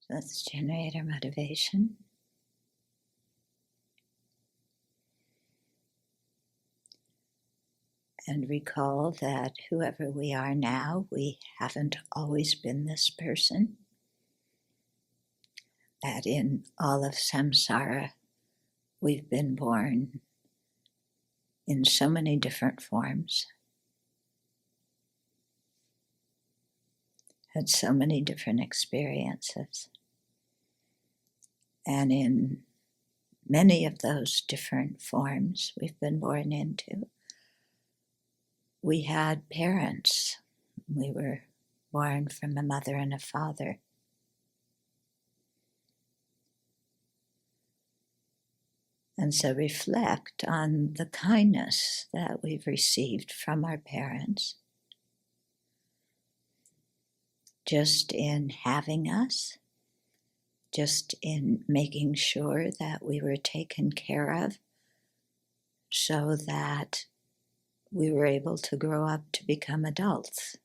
So let's generate our motivation. And recall that whoever we are now, we haven't always been this person. That in all of samsara, we've been born in so many different forms, had so many different experiences. And in many of those different forms we've been born into, we had parents. We were born from a mother and a father. And so reflect on the kindness that we've received from our parents, just in having us, just in making sure that we were taken care of so that we were able to grow up to become adults.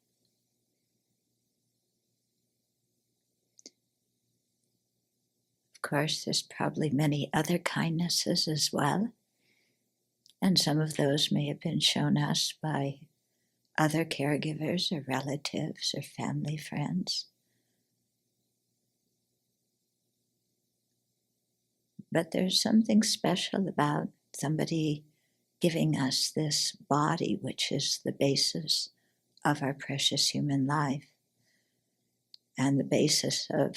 Of course, there's probably many other kindnesses as well, and some of those may have been shown us by other caregivers or relatives or family friends. But there's something special about somebody giving us this body, which is the basis of our precious human life, and the basis of,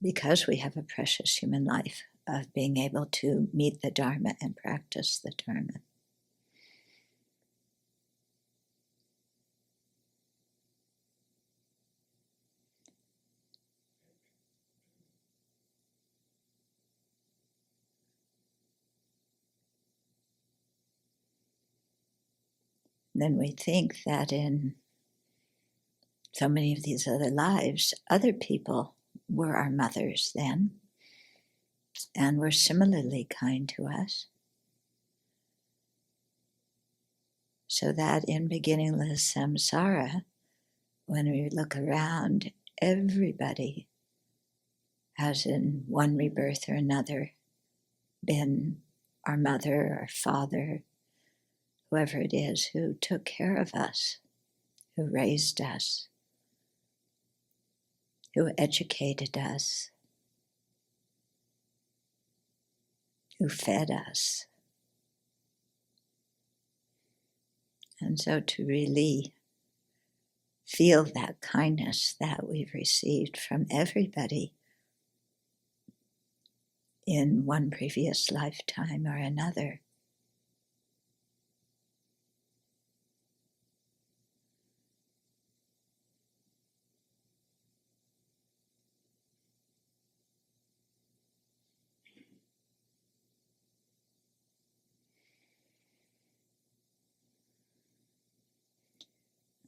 because we have a precious human life, of being able to meet the Dharma and practice the Dharma. Then we think that in so many of these other lives, other people were our mothers then, and were similarly kind to us. So that in beginningless samsara, when we look around, everybody has in one rebirth or another been our mother, our father, whoever it is who took care of us, who raised us, who educated us, who fed us. And so to really feel that kindness that we've received from everybody in one previous lifetime or another.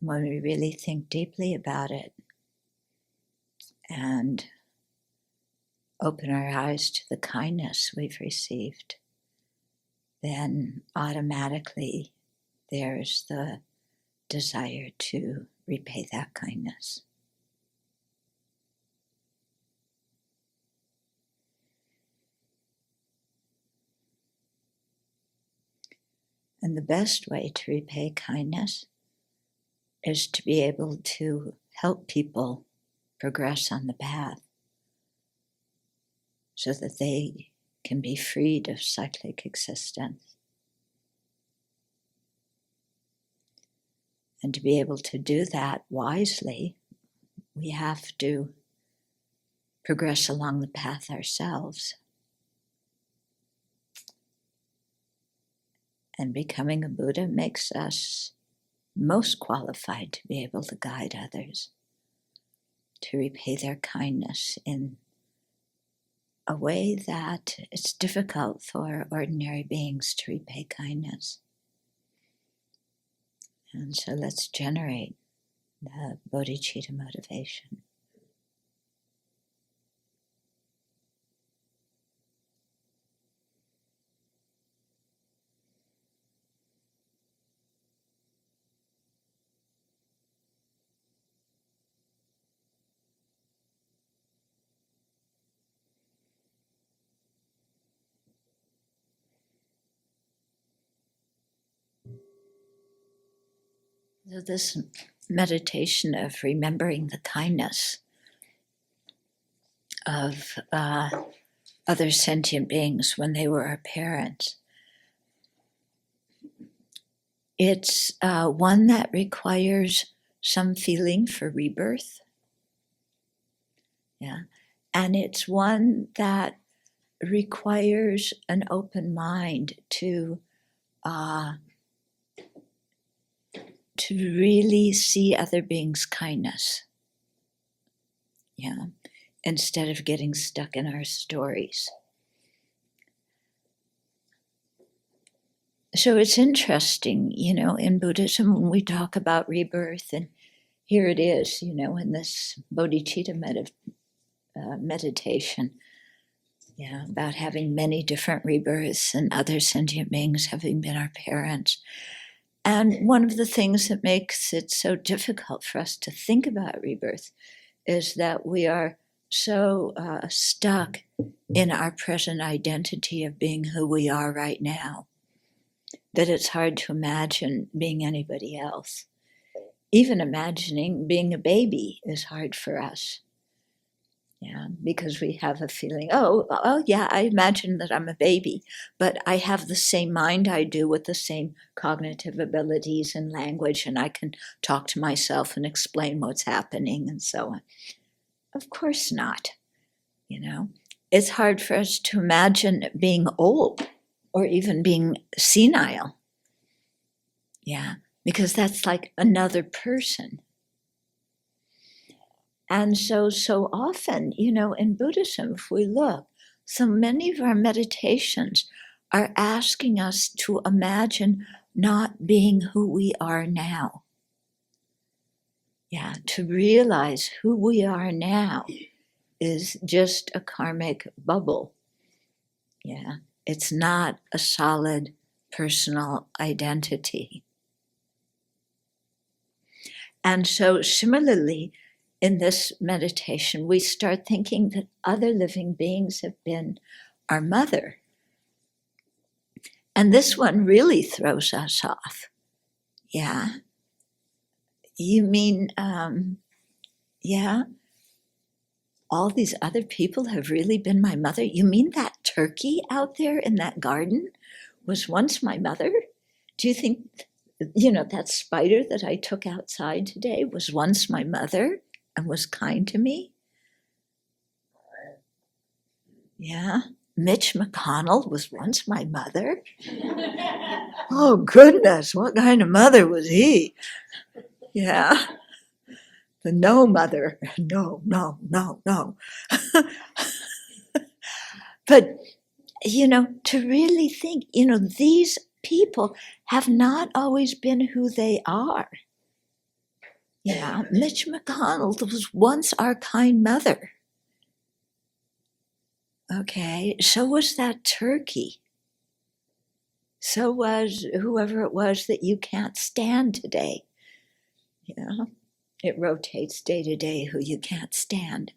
When we really think deeply about it and open our eyes to the kindness we've received, then automatically there's the desire to repay that kindness. And the best way to repay kindness is to be able to help people progress on the path so that they can be freed of cyclic existence. And to be able to do that wisely, we have to progress along the path ourselves. And becoming a Buddha makes us most qualified to be able to guide others, to repay their kindness in a way that it's difficult for ordinary beings to repay kindness. And so let's generate the bodhicitta motivation. So this meditation of remembering the kindness of other sentient beings when they were our parents, it's one that requires some feeling for rebirth. Yeah. And it's one that requires an open mind to really see other beings' kindness. Yeah. Instead of getting stuck in our stories. So it's interesting, in Buddhism, when we talk about rebirth, and here it is, in this bodhichitta meditation, about having many different rebirths and other sentient beings having been our parents. And one of the things that makes it so difficult for us to think about rebirth is that we are so stuck in our present identity of being who we are right now that it's hard to imagine being anybody else. Even imagining being a baby is hard for us. Yeah, because we have a feeling, oh yeah, I imagine that I'm a baby, but I have the same mind I do with the same cognitive abilities and language, and I can talk to myself and explain what's happening and so on. Of course not. It's hard for us to imagine being old or even being senile. Yeah, because that's like another person. And so often, in Buddhism, if we look, so many of our meditations are asking us to imagine not being who we are now. Yeah, to realize who we are now is just a karmic bubble. Yeah, it's not a solid personal identity. And so similarly, in this meditation, we start thinking that other living beings have been our mother. And this one really throws us off. Yeah. You mean, all these other people have really been my mother? You mean that turkey out there in that garden was once my mother? Do you think, that spider that I took outside today was once my mother and was kind to me? Yeah. Mitch McConnell was once my mother? Oh, goodness, what kind of mother was he? Yeah. The no mother. No. But, to really think, these people have not always been who they are. Yeah, Mitch McConnell was once our kind mother. Okay, so was that turkey. So was whoever it was that you can't stand today. It rotates day to day who you can't stand.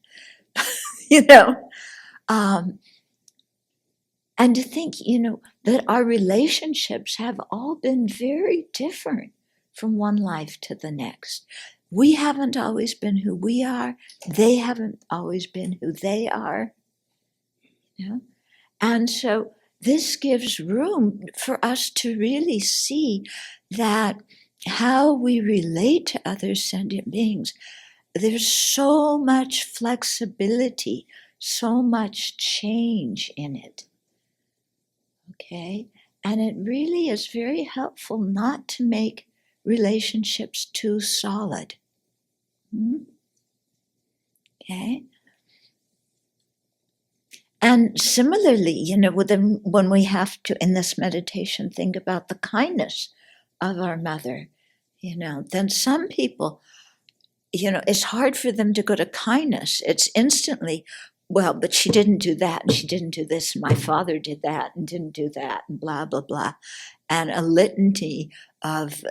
And to think, that our relationships have all been very different from one life to the next. We haven't always been who we are. They haven't always been who they are. And so this gives room for us to really see that how we relate to other sentient beings, there's so much flexibility, so much change in it. Okay? And it really is very helpful not to make relationships too solid. Okay? And similarly, when we have to, in this meditation, think about the kindness of our mother, then some people, it's hard for them to go to kindness. It's instantly, well, but she didn't do that, and she didn't do this, and my father did that, and didn't do that, and blah, blah, blah. And a litany of,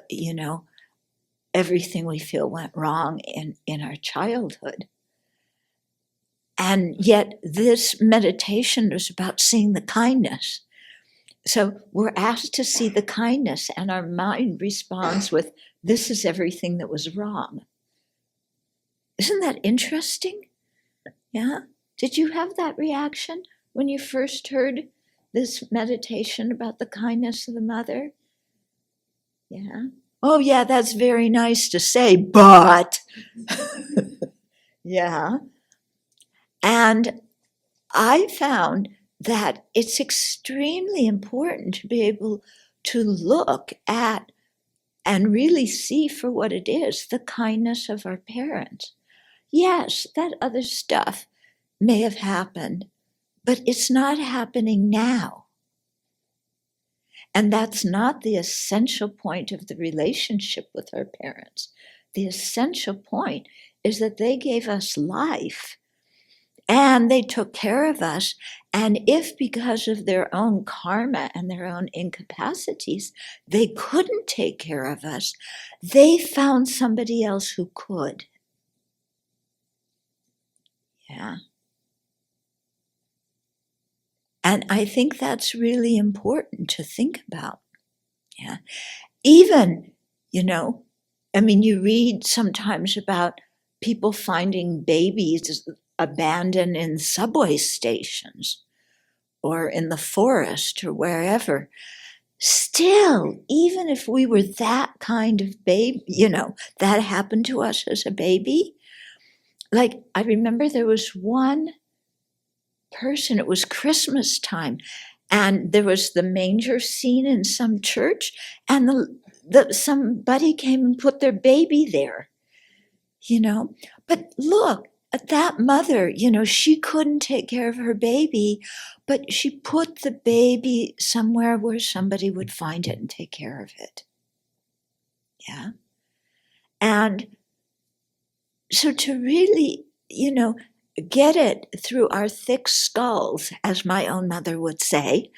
everything we feel went wrong in our childhood. And yet this meditation is about seeing the kindness. So we're asked to see the kindness, and our mind responds with, this is everything that was wrong. Isn't that interesting? Yeah? Did you have that reaction when you first heard this meditation about the kindness of the mother? Yeah. Oh, yeah, that's very nice to say, but. Yeah. And I found that it's extremely important to be able to look at and really see for what it is, the kindness of our parents. Yes, that other stuff may have happened, but it's not happening now. And that's not the essential point of the relationship with our parents. The essential point is that they gave us life and they took care of us. And if because of their own karma and their own incapacities, they couldn't take care of us, they found somebody else who could. Yeah. And I think that's really important to think about. Yeah. Even, you read sometimes about people finding babies abandoned in subway stations or in the forest or wherever. Still, even if we were that kind of baby, that happened to us as a baby. Like, I remember there was one person, it was Christmas time, and there was the manger scene in some church, and somebody came and put their baby there, But look, at that mother, she couldn't take care of her baby, but she put the baby somewhere where somebody would find it and take care of it. Yeah. And so to really, get it through our thick skulls, as my own mother would say,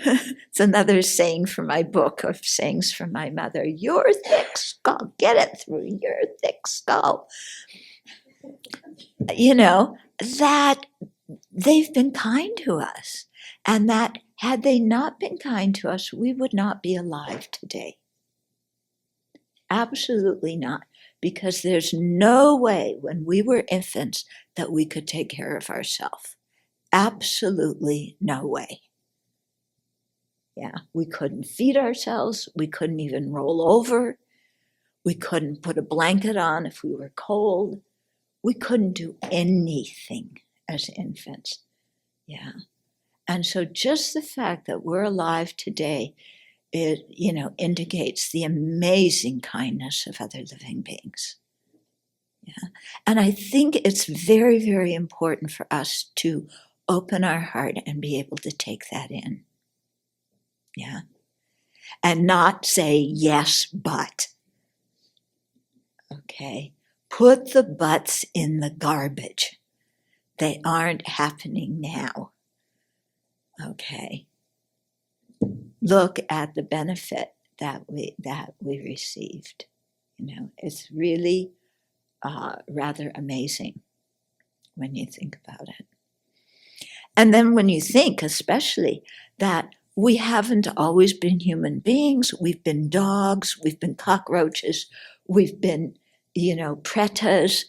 it's another saying from my book of sayings from my mother, your thick skull, get it through your thick skull. That they've been kind to us, and that had they not been kind to us, we would not be alive today. Absolutely not, because there's no way when we were infants that we could take care of ourselves. Absolutely no way. Yeah, we couldn't feed ourselves. We couldn't even roll over. We couldn't put a blanket on if we were cold. We couldn't do anything as infants. Yeah. And so just the fact that we're alive today, it, indicates the amazing kindness of other living beings. Yeah. And I think it's very, very important for us to open our heart and be able to take that in. Yeah. And not say, yes, but. Okay. Put the buts in the garbage. They aren't happening now. Okay. Look at the benefit that we received. It's really rather amazing when you think about it. And then when you think, especially, that we haven't always been human beings, we've been dogs, we've been cockroaches, we've been, pretas,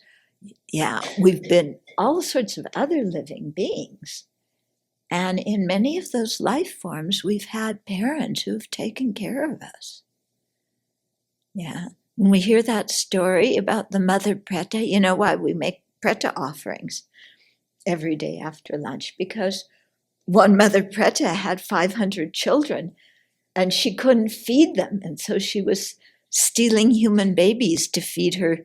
we've been all sorts of other living beings. And in many of those life forms, we've had parents who've taken care of us. Yeah. When we hear that story about the mother preta, you know why we make preta offerings every day after lunch? Because one mother preta had 500 children and she couldn't feed them. And so she was stealing human babies to feed her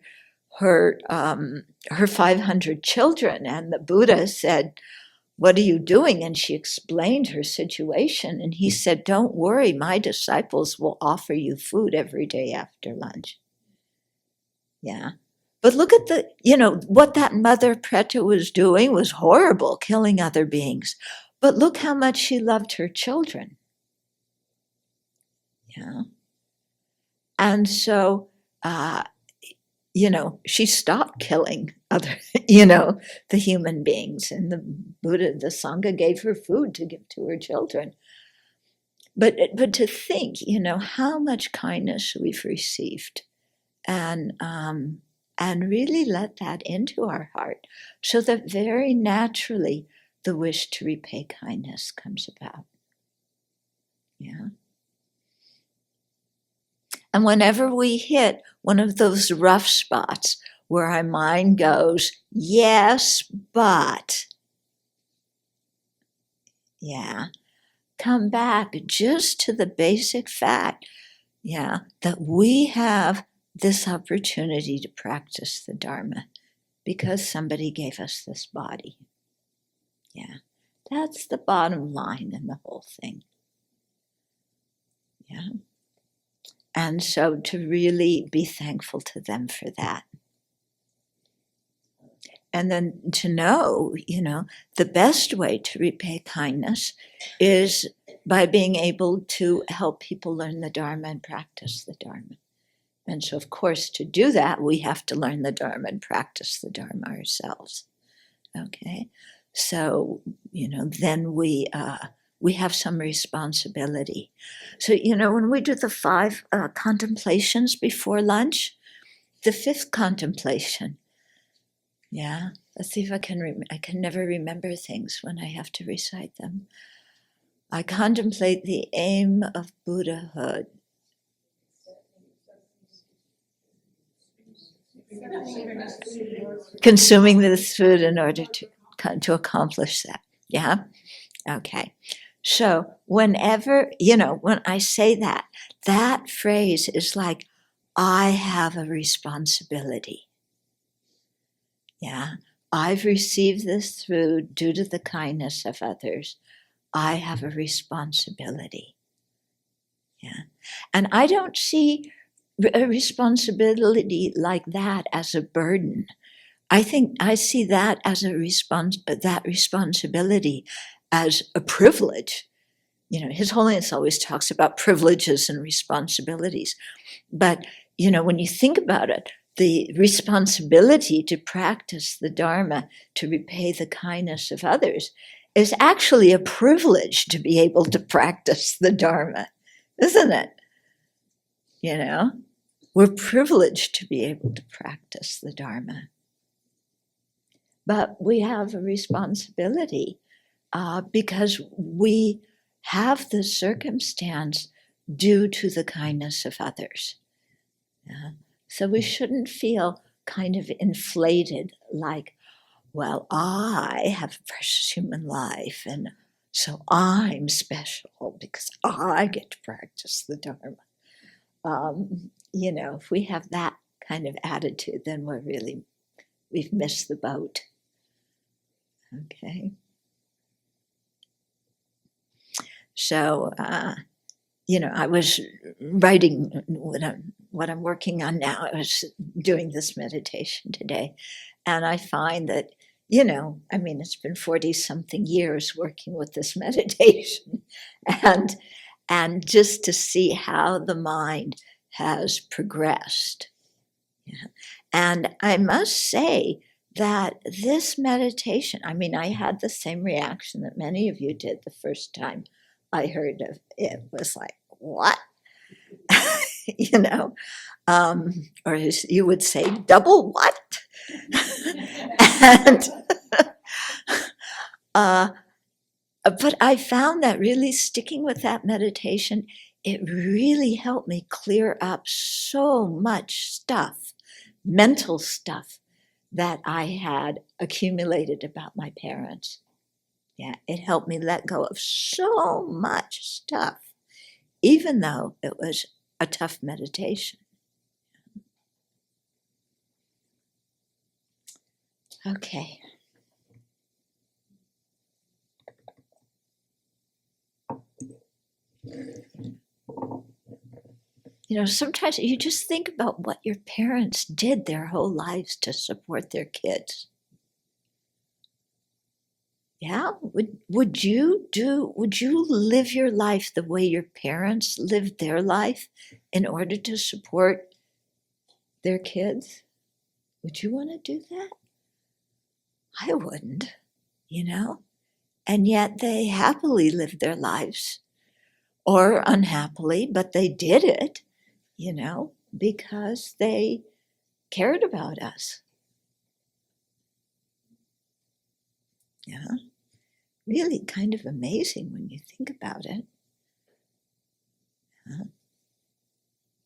500 children. And the Buddha said, what are you doing? And she explained her situation. And he said, don't worry, my disciples will offer you food every day after lunch. Yeah. But look at what that mother preta was doing was horrible, killing other beings. But look how much she loved her children. Yeah. And so, she stopped killing other, the human beings. And the Buddha, the Sangha gave her food to give to her children. But to think, how much kindness we've received, and really let that into our heart, so that very naturally the wish to repay kindness comes about. Yeah. And whenever we hit one of those rough spots where our mind goes, yes, but, yeah, come back just to the basic fact, that we have this opportunity to practice the Dharma because somebody gave us this body. Yeah, that's the bottom line in the whole thing. Yeah. And so to really be thankful to them for that. And then to know, the best way to repay kindness is by being able to help people learn the Dharma and practice the Dharma. And so, of course, to do that, we have to learn the Dharma and practice the Dharma ourselves. Okay? So, then we have some responsibility. So, when we do the 5 contemplations before lunch, the 5th contemplation, let's see if I can never remember things when I have to recite them. I contemplate the aim of Buddhahood. Consuming this food in order to accomplish that. Yeah? Okay. So whenever, when I say that phrase is like, I have a responsibility. Yeah? I've received this food due to the kindness of others. I have a responsibility. Yeah. And I don't see a responsibility like that as a burden. I think I see that as that responsibility as a privilege. His Holiness always talks about privileges and responsibilities. But, when you think about it, the responsibility to practice the Dharma, to repay the kindness of others, is actually a privilege to be able to practice the Dharma, isn't it? We're privileged to be able to practice the Dharma. But we have a responsibility because we have the circumstance due to the kindness of others. Yeah? So we shouldn't feel kind of inflated, like, well, I have a precious human life, and so I'm special because I get to practice the Dharma. If we have that kind of attitude, then we've missed the boat. Okay. So, I was writing what I'm working on now. I was doing this meditation today, and I find that, it's been 40-something years working with this meditation, and just to see how the mind has progressed. Yeah. And I must say that this meditation, I had the same reaction that many of you did the first time I heard of it. Was like, what? Or as you would say, double what? And but I found that really sticking with that meditation, it really helped me clear up so much stuff, mental stuff, that I had accumulated about my parents. Yeah, it helped me let go of so much stuff, even though it was a tough meditation. Okay. Sometimes you just think about what your parents did their whole lives to support their kids. Yeah? Would you live your life the way your parents lived their life in order to support their kids? Would you want to do that? I wouldn't, and yet they happily lived their lives, or unhappily, but they did it, because they cared about us. Yeah, really kind of amazing when you think about it.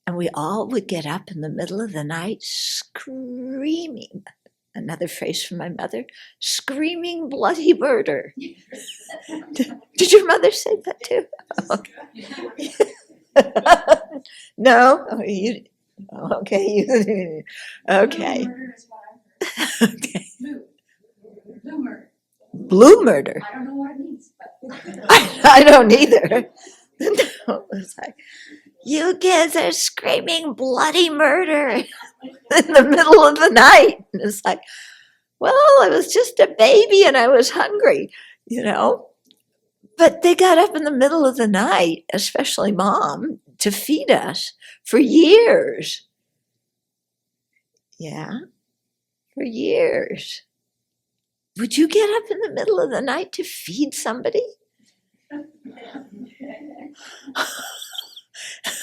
And we all would get up in the middle of the night screaming, another phrase from my mother, screaming bloody murder. Did your mother say that too? Okay. No? Oh, you, okay. Okay. Okay. Blue murder. Blue murder? I don't know what it means. But I don't either. No, it's like, you kids are screaming bloody murder in the middle of the night. And it's like, well, I was just a baby and I was hungry, But they got up in the middle of the night, especially Mom, to feed us for years. Yeah, for years. Would you get up in the middle of the night to feed somebody?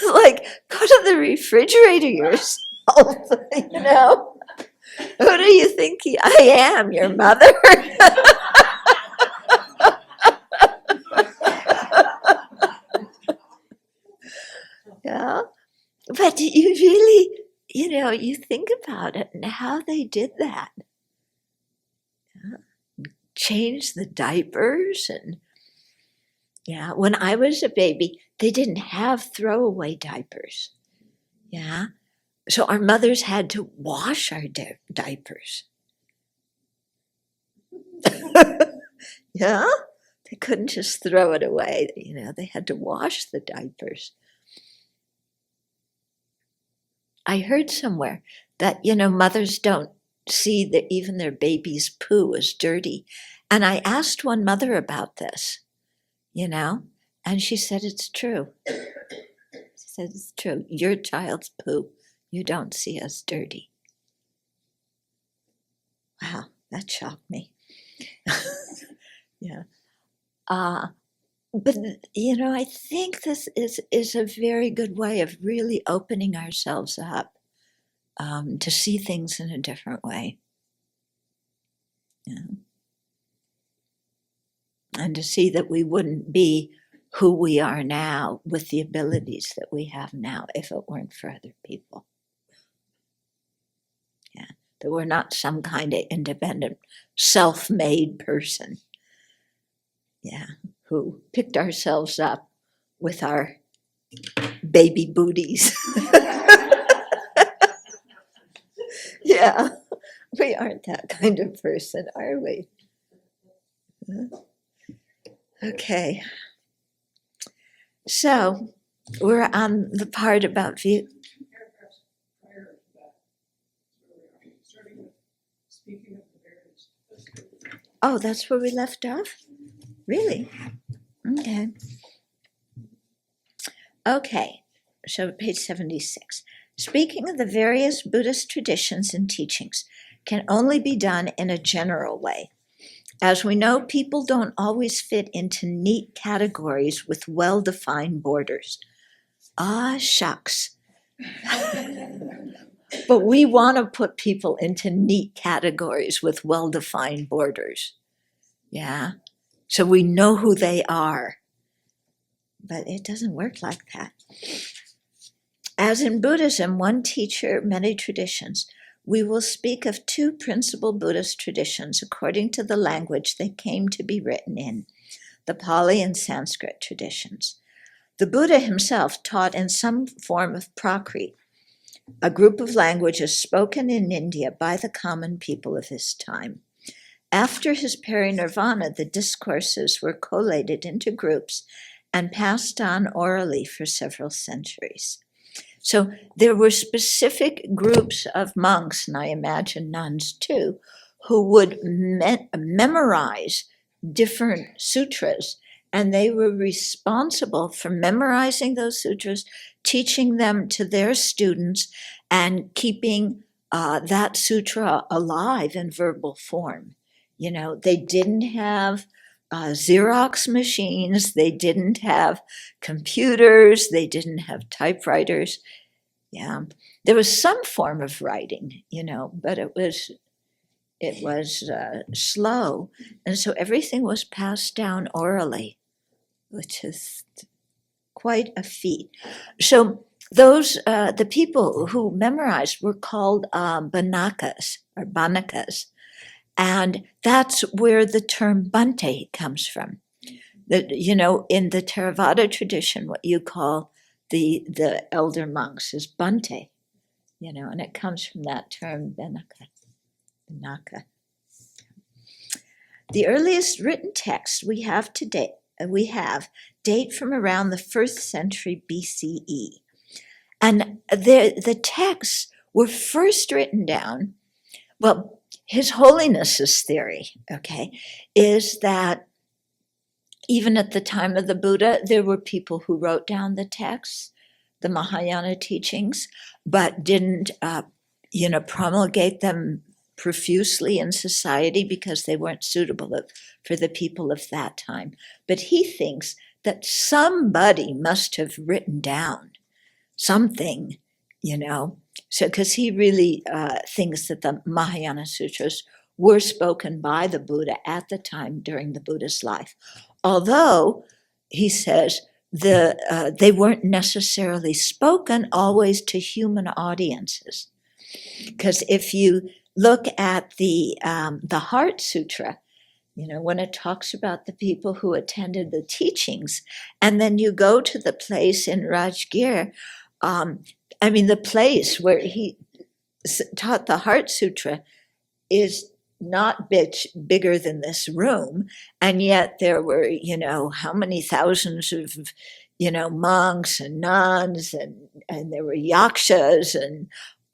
Like, go to the refrigerator yourself, Who do you think I am, your mother? Yeah, but you really, you think about it and how they did that. Change the diapers and when I was a baby, they didn't have throwaway diapers. Yeah. So our mothers had to wash our diapers. Yeah. They couldn't just throw it away. They had to wash the diapers. I heard somewhere that, mothers don't see that even their baby's poo is dirty. And I asked one mother about this. And she said it's true. She said it's true. Your child's poo, you don't see as dirty. Wow, that shocked me. Yeah. But, I think this is a very good way of really opening ourselves up to see things in a different way. Yeah. And to see that we wouldn't be who we are now with the abilities that we have now if it weren't for other people. Yeah, that we're not some kind of independent, self-made person. Yeah, who picked ourselves up with our baby booties. Yeah, we aren't that kind of person, are we? Okay. So we're on the part about view. Oh, that's where we left off? Really? Okay. Okay, so page 76. Speaking of the various Buddhist traditions and teachings can only be done in a general way. As we know, people don't always fit into neat categories with well-defined borders. Ah, shucks. But we want to put people into neat categories with well-defined borders. Yeah, so we know who they are. But it doesn't work like that. As in Buddhism, one teacher, many traditions, we will speak of two principal Buddhist traditions according to the language they came to be written in, the Pali and Sanskrit traditions. The Buddha himself taught in some form of Prakrit, a group of languages spoken in India by the common people of his time. After his parinirvana, the discourses were collated into groups and passed on orally for several centuries. So there were specific groups of monks, and I imagine nuns too, who would memorize different sutras, and they were responsible for memorizing those sutras, teaching them to their students, and keeping that sutra alive in verbal form. They didn't have Xerox machines, they didn't have computers, they didn't have typewriters. Yeah, there was some form of writing, but it was slow, and so everything was passed down orally, which is quite a feat. So those the people who memorized were called banakas or banakas, and that's where the term Bante comes from. That in the Theravada tradition, what you call the elder monks is Bante, and it comes from that term Banaka. The earliest written text we have date from around the 1st century BCE. And the texts were first written down, well, His Holiness's theory, is that even at the time of the Buddha, there were people who wrote down the texts, the Mahayana teachings, but didn't, promulgate them profusely in society because they weren't suitable for the people of that time. But he thinks that somebody must have written down something, so because he really thinks that the Mahayana Sutras were spoken by the Buddha at the time during the Buddha's life. Although, he says, they weren't necessarily spoken always to human audiences. Because if you look at the Heart Sutra, when it talks about the people who attended the teachings, and then you go to the place in Rajgir, the place where he taught the Heart Sutra is not bigger than this room, and yet there were, how many thousands of, monks and nuns, and there were yakshas and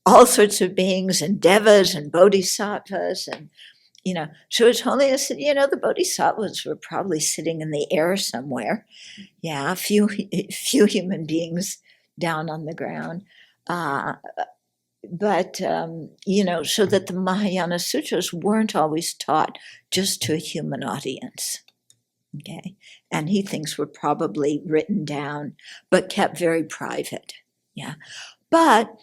all sorts of beings and devas and bodhisattvas, and so His Holiness said, the bodhisattvas were probably sitting in the air somewhere. Yeah, a few human beings down on the ground. But so that the Mahayana Sutras weren't always taught just to a human audience. And he thinks were probably written down, but kept very private. Yeah. But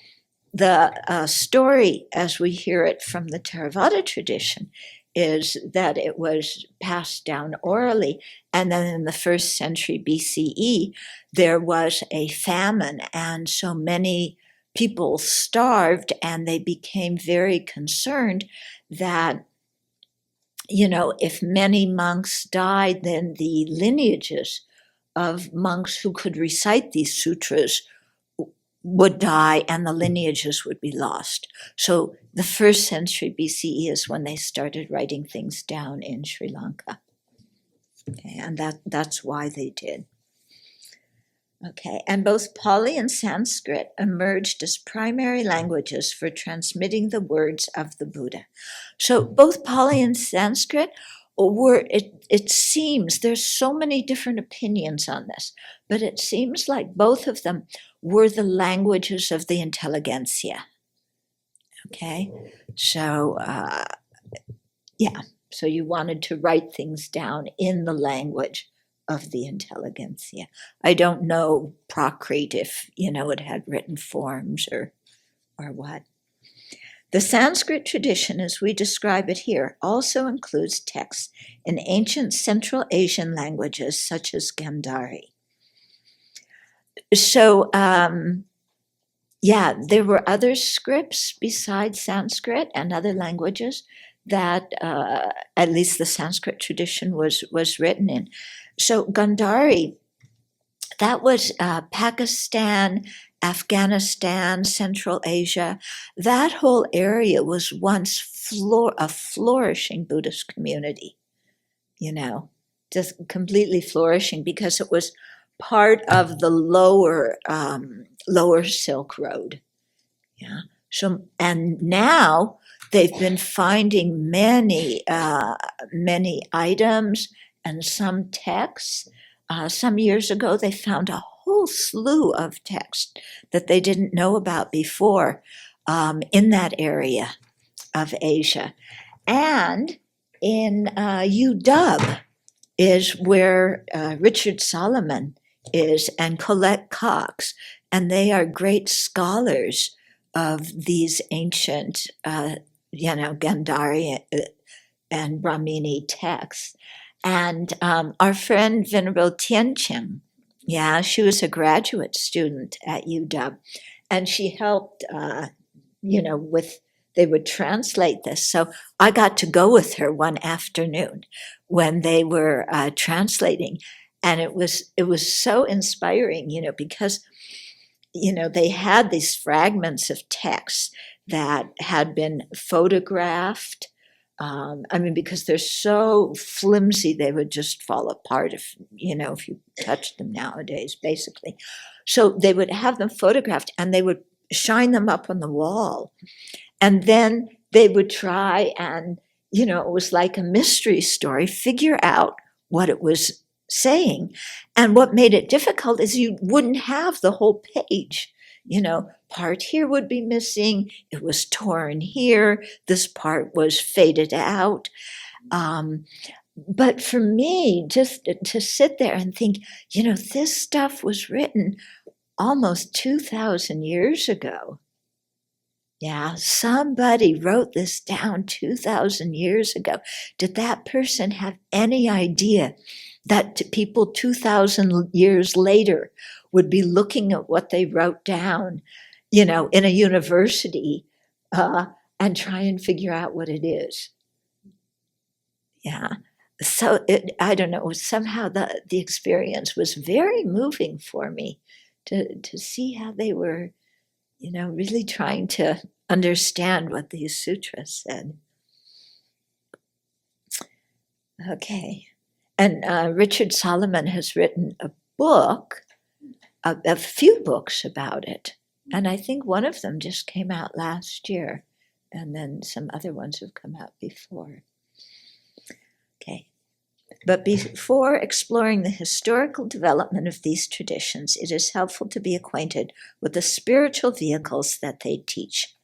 the story, as we hear it from the Theravada tradition, is that it was passed down orally. And then in the 1st century BCE, there was a famine, and so many people starved, and they became very concerned that, if many monks died, then the lineages of monks who could recite these sutras would die and the lineages would be lost. So the 1st century BCE is when they started writing things down in Sri Lanka. And that's why they did. And both Pali and Sanskrit emerged as primary languages for transmitting the words of the Buddha. So both Pali and Sanskrit it seems, there's so many different opinions on this, but it seems like both of them were the languages of the intelligentsia. So so you wanted to write things down in the language of the intelligentsia. I don't know Prakrit if, it had written forms or what. The Sanskrit tradition, as we describe it here, also includes texts in ancient Central Asian languages such as Gandhari. So, there were other scripts besides Sanskrit and other languages that at least the Sanskrit tradition was written in. So Gandhari, that was Pakistan, Afghanistan, Central Asia. That whole area was once a flourishing Buddhist community, just completely flourishing because it was part of the lower Silk Road. So, and now they've been finding many items and some texts. Some years ago, they found a whole slew of texts that they didn't know about before in that area of Asia. And in UW is where Richard Solomon is and Colette Cox, and they are great scholars of these ancient, Gandhari and Brahmini texts. And our friend Venerable Tianqing, she was a graduate student at UW, and she helped, they would translate this. So I got to go with her one afternoon when they were translating, and it was so inspiring, because they had these fragments of text that had been photographed. Because they're so flimsy, they would just fall apart if you touched them nowadays, basically. So they would have them photographed and they would shine them up on the wall. And then they would try and, it was like a mystery story, figure out what it was saying. And what made it difficult is you wouldn't have the whole page. Part here would be missing. It was torn here. This part was faded out. But for me, just to sit there and think, this stuff was written almost 2,000 years ago. Yeah, somebody wrote this down 2,000 years ago. Did that person have any idea that people 2,000 years later would be looking at what they wrote down, in a university and try and figure out what it is? Yeah. So I don't know, somehow the experience was very moving for me to see how they were, really trying to understand what these sutras said. Okay. And Richard Solomon has written a book, a few books about it. And I think one of them just came out last year. And then some other ones have come out before. Okay. But before exploring the historical development of these traditions, it is helpful to be acquainted with the spiritual vehicles that they teach.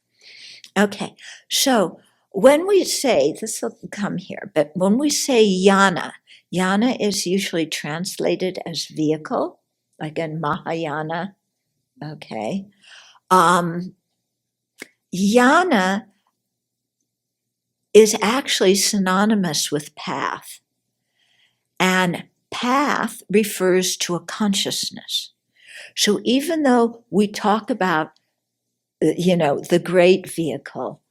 Okay, so when we say, this will come here, but when we say yana is usually translated as vehicle, like in Mahayana, okay. Yana is actually synonymous with path. And path refers to a consciousness. So even though we talk about, the great vehicle,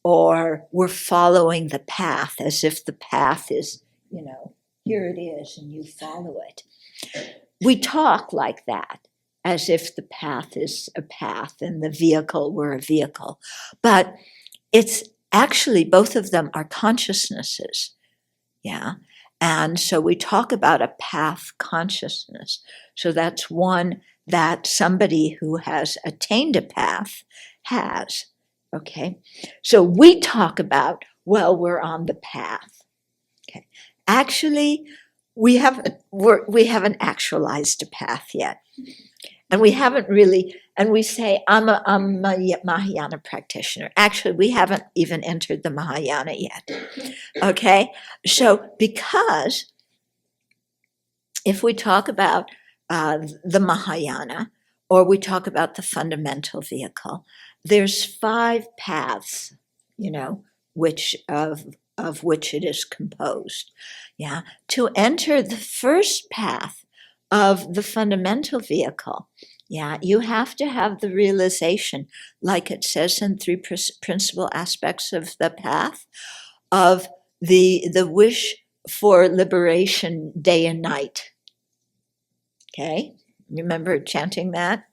or we're following the path as if the path is, here it is and you follow it. We talk like that, as if the path is a path and the vehicle were a vehicle. But it's actually, both of them are consciousnesses. Yeah. And so we talk about a path consciousness. So that's one that somebody who has attained a path has. Okay. So we talk about, we're on the path. Okay. Actually, we haven't actualized a path yet. And we haven't really, and we say, I'm a Mahayana practitioner. Actually, we haven't even entered the Mahayana yet. Okay? So, because if we talk about the Mahayana, or we talk about the fundamental vehicle, there's 5 paths, which of which it is composed. Yeah. To enter the first path of the fundamental vehicle, you have to have the realization, like it says in 3 principal aspects of the path, of the wish for liberation day and night. Okay, remember chanting that?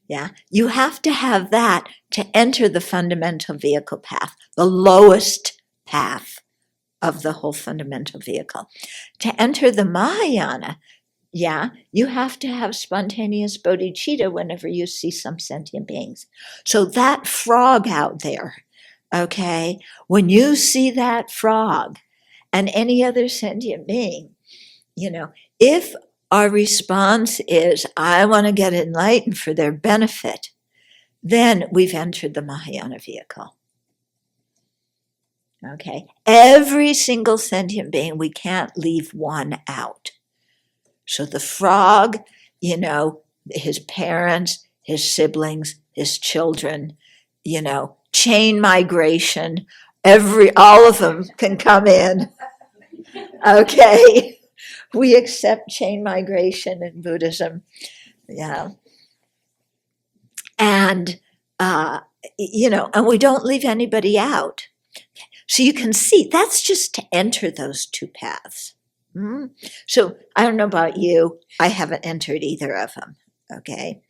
Yeah, you have to have that to enter the fundamental vehicle path, the lowest path of the whole fundamental vehicle. To enter the Mahayana, you have to have spontaneous bodhichitta whenever you see some sentient beings. So that frog out there, okay, when you see that frog and any other sentient being, if our response is, I want to get enlightened for their benefit, then we've entered the Mahayana vehicle. Okay, every single sentient being, we can't leave one out. So the frog, his parents, his siblings, his children, chain migration, all of them can come in. Okay, we accept chain migration in Buddhism. Yeah. And, and we don't leave anybody out. So you can see that's just to enter those two paths. So I don't know about you. I haven't entered either of them. Okay.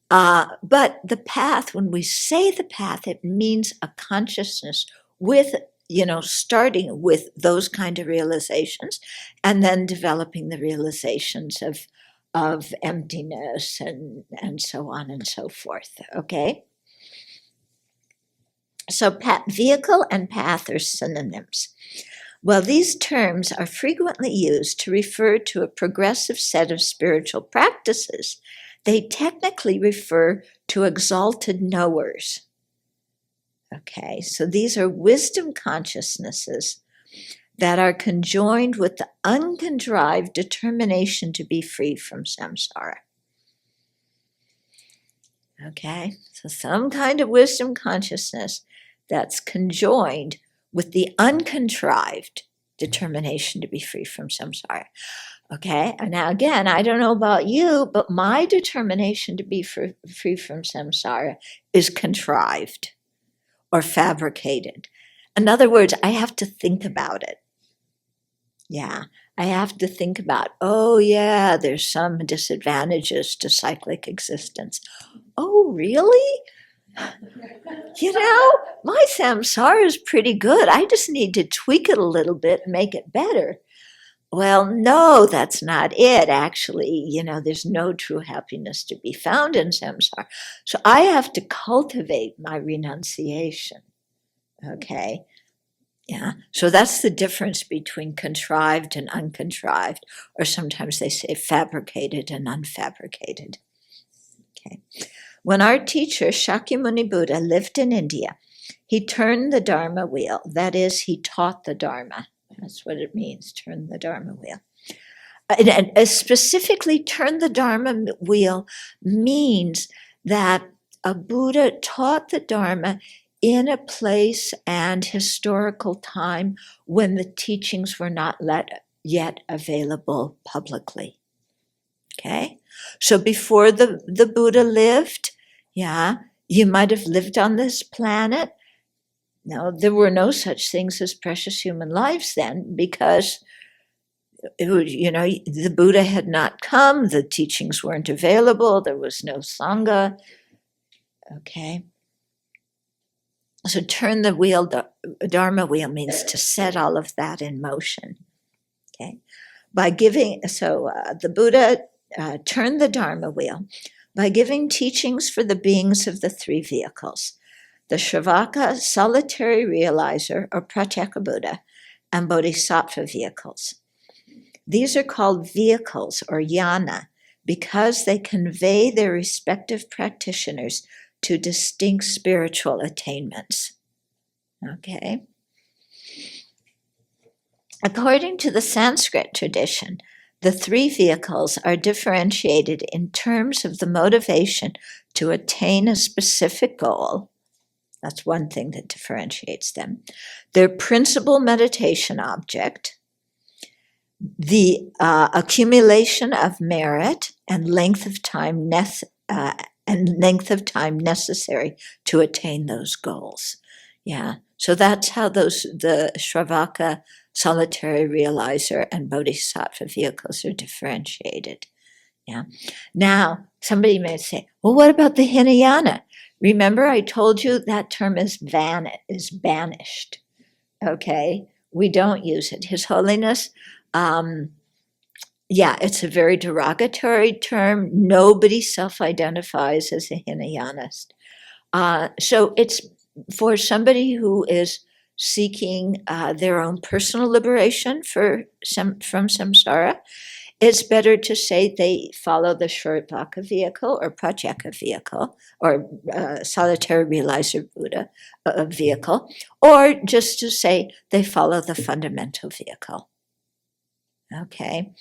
But the path, when we say the path, it means a consciousness with, starting with those kind of realizations and then developing the realizations of emptiness and so on and so forth. Okay. So vehicle and path are synonyms. While these terms are frequently used to refer to a progressive set of spiritual practices, they technically refer to exalted knowers. Okay, so these are wisdom consciousnesses that are conjoined with the uncontrived determination to be free from samsara. Okay, so some kind of wisdom consciousness that's conjoined with the uncontrived determination to be free from samsara. Okay, and now again, I don't know about you, but my determination to be free from samsara is contrived or fabricated. In other words, I have to think about it. Yeah, I have to think about, oh yeah, there's some disadvantages to cyclic existence. Oh, really? My samsara is pretty good. I just need to tweak it a little bit and make it better. Well, no, that's not it. Actually, there's no true happiness to be found in samsara. So I have to cultivate my renunciation. Okay. Yeah. So that's the difference between contrived and uncontrived, or sometimes they say fabricated and unfabricated. Okay. When our teacher, Shakyamuni Buddha, lived in India, he turned the Dharma wheel. That is, he taught the Dharma. That's what it means, turn the Dharma wheel. And specifically, turn the Dharma wheel means that a Buddha taught the Dharma in a place and historical time when the teachings were not yet available publicly. Okay? So before the Buddha lived, you might have lived on this planet. Now, there were no such things as precious human lives then because, the Buddha had not come, the teachings weren't available, there was no Sangha. Okay. So turn the wheel, the Dharma wheel means to set all of that in motion. Okay. The Buddha turned the Dharma wheel by giving teachings for the beings of the three vehicles: the Shravaka, solitary realizer, or Pratyeka Buddha, and Bodhisattva vehicles. These are called vehicles, or yana, because they convey their respective practitioners to distinct spiritual attainments. Okay? According to the Sanskrit tradition, the three vehicles are differentiated in terms of the motivation to attain a specific goal. That's one thing that differentiates them. Their principal meditation object, the accumulation of merit and length of time necessary to attain those goals. Yeah. So that's how the Shravaka, solitary realizer, and Bodhisattva vehicles are differentiated. Yeah. Now, somebody may say, well, what about the Hinayana? Remember, I told you that term is banished. Okay, we don't use it. His Holiness, it's a very derogatory term. Nobody self-identifies as a Hinayanist. So it's for somebody who is seeking their own personal liberation from samsara, it's better to say they follow the Sravaka vehicle or Pratyeka vehicle or solitary realizer Buddha vehicle, or just to say they follow the fundamental vehicle. Okay,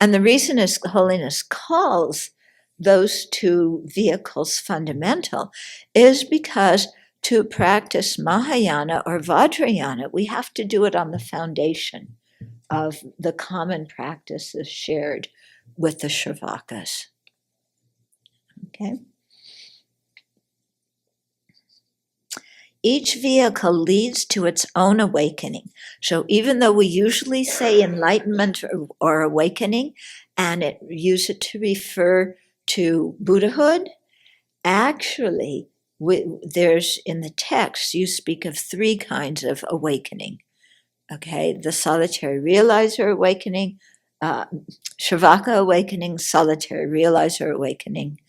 and the reason His Holiness calls those two vehicles fundamental is because to practice Mahayana or Vajrayana, we have to do it on the foundation of the common practices shared with the Shravakas. Okay. Each vehicle leads to its own awakening. So even though we usually say enlightenment or awakening, and use it to refer to Buddhahood, actually, there's in the text, you speak of three kinds of awakening. Okay, the solitary realizer awakening, Sravaka awakening, solitary realizer awakening,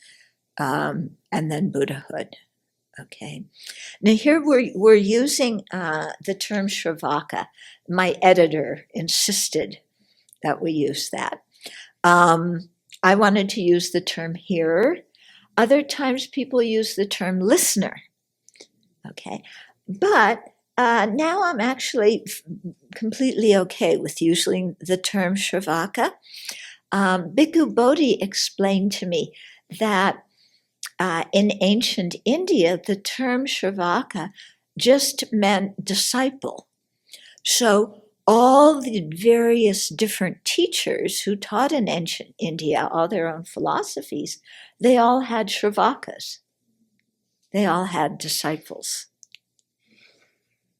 and then Buddhahood. Okay. Now here we're using the term Sravaka. My editor insisted that we use that. I wanted to use the term hearer. Other times people use the term listener. Okay. But now I'm actually completely okay with using the term Sravaka. Bhikkhu Bodhi explained to me that in ancient India, the term Sravaka just meant disciple. So all the various different teachers who taught in ancient India, all their own philosophies, they all had Shravakas. They all had disciples.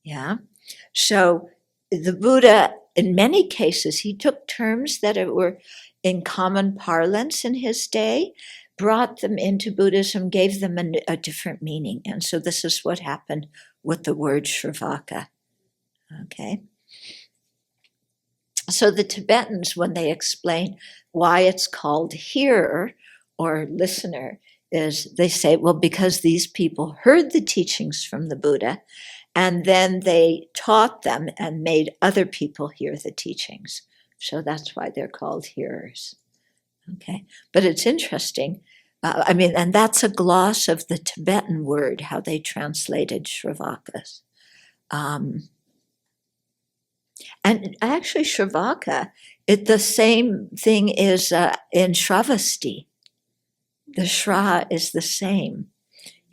Yeah. So the Buddha, in many cases, he took terms that were in common parlance in his day, brought them into Buddhism, gave them a different meaning. And so this is what happened with the word Sravaka. Okay. So the Tibetans, when they explain why it's called hearer or listener, is they say, well, because these people heard the teachings from the Buddha, and then they taught them and made other people hear the teachings. So that's why they're called hearers. Okay, but it's interesting. And that's a gloss of the Tibetan word, how they translated Shravakas. And actually, Shravaka, the same thing is in Sravasti. The Shra is the same.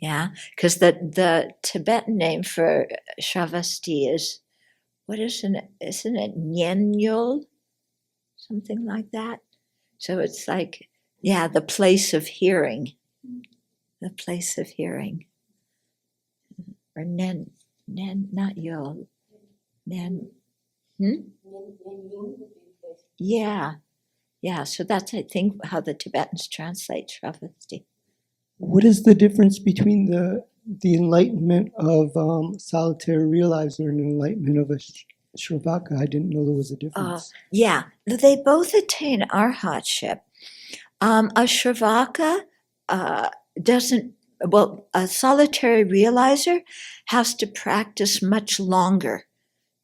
Yeah, because the Tibetan name for Sravasti is, what isn't it Nyenyul? Something like that. So it's like, yeah, the place of hearing. The place of hearing. Or Nen, not Yul. Nen. Yeah, so that's, I think, how the Tibetans translate Sravasti. What is the difference between the enlightenment of solitary realizer and enlightenment of a Sravaka? I didn't know there was a difference. Yeah, they both attain arhatship. A Sravaka doesn't, a solitary realizer has to practice much longer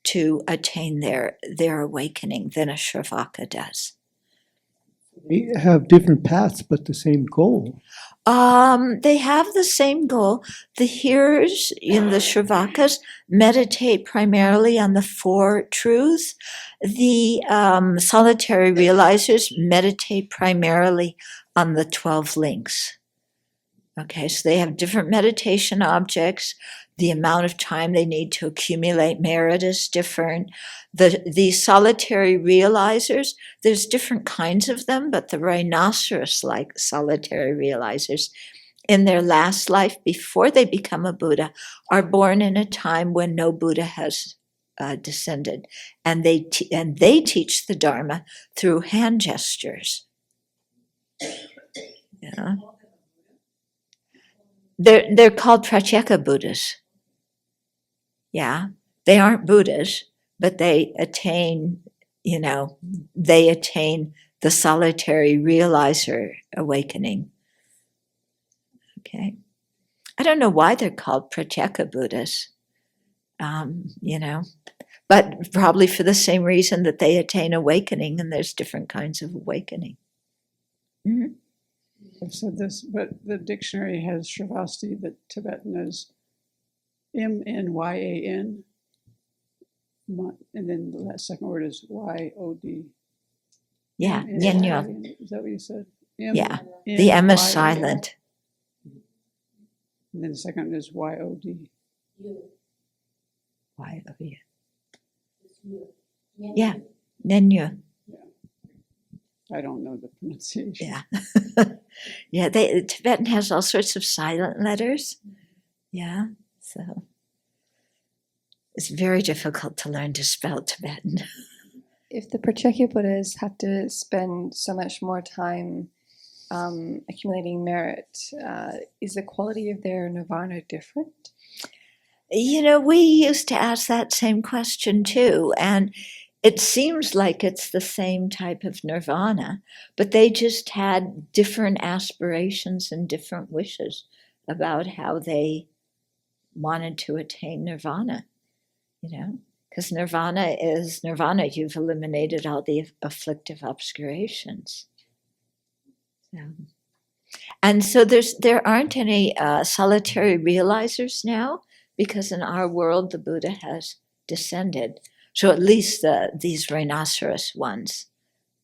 to attain their awakening than a Sravaka does. They have different paths, but the same goal. They have the same goal. The hearers in the Shravakas meditate primarily on the four truths. The solitary realizers meditate primarily on the 12 links. Okay, so they have different meditation objects. The amount of time they need to accumulate merit is different. The solitary realizers, there's different kinds of them, but the rhinoceros-like solitary realizers in their last life before they become a Buddha are born in a time when no Buddha has descended, and they teach the Dharma through hand gestures. Yeah. They're called Pratyeka Buddhas. Yeah, they aren't Buddhas, but they attain the solitary realizer awakening. Okay. I don't know why they're called Pratyeka Buddhas, but but probably for the same reason that they attain awakening, and there's different kinds of awakening. Mhm. I've said this, but the dictionary has Sravasti, the Tibetan, as Mnyan, and then the last second word is Yod. Yeah, Nyenyo. Is that what you said? Yeah, the M is silent. And then the second is Yod. Y-O-U. Yeah, Nyenyo. I don't know the pronunciation. Yeah. Yeah, the Tibetan has all sorts of silent letters. Yeah, so it's very difficult to learn to spell Tibetan. If the Pratyeka Buddhas have to spend so much more time accumulating merit, is the quality of their nirvana different? You know, we used to ask that same question too, and it seems like it's the same type of nirvana, but they just had different aspirations and different wishes about how they wanted to attain nirvana, you know, because nirvana is nirvana. You've eliminated all the afflictive obscurations. And so there aren't any solitary realizers now, because in our world the Buddha has descended. So at least these rhinoceros ones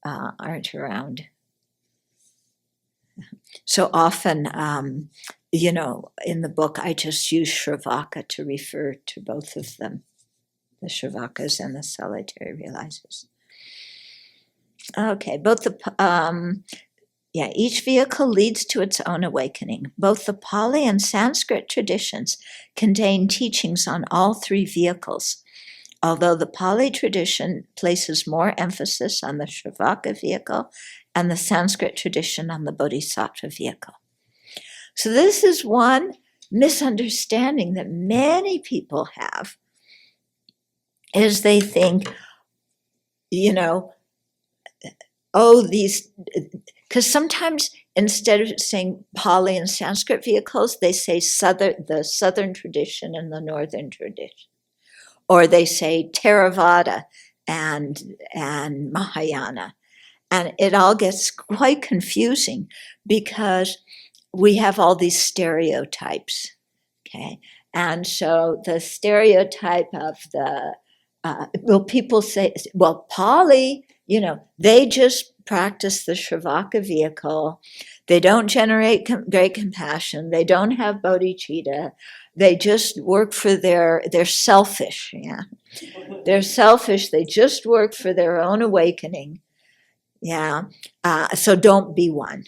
aren't around. So often, you know, in the book, I just use Shravaka to refer to both of them, the Shravakas and the solitary realizers. Okay, each vehicle leads to its own awakening. Both the Pali and Sanskrit traditions contain teachings on all three vehicles, although the Pali tradition places more emphasis on the Shravaka vehicle and the Sanskrit tradition on the Bodhisattva vehicle. So this is one misunderstanding that many people have, is they think, you know, because sometimes instead of saying Pali and Sanskrit vehicles, they say the Southern tradition and the Northern tradition. Or they say Theravada and Mahayana. And it all gets quite confusing because we have all these stereotypes, okay? And so the stereotype of people say, well, Pali, you know, they just practice the Shravaka vehicle. They don't generate great compassion. They don't have bodhichitta. They just work for they're selfish, yeah. They're selfish. They just work for their own awakening, yeah. So don't be one.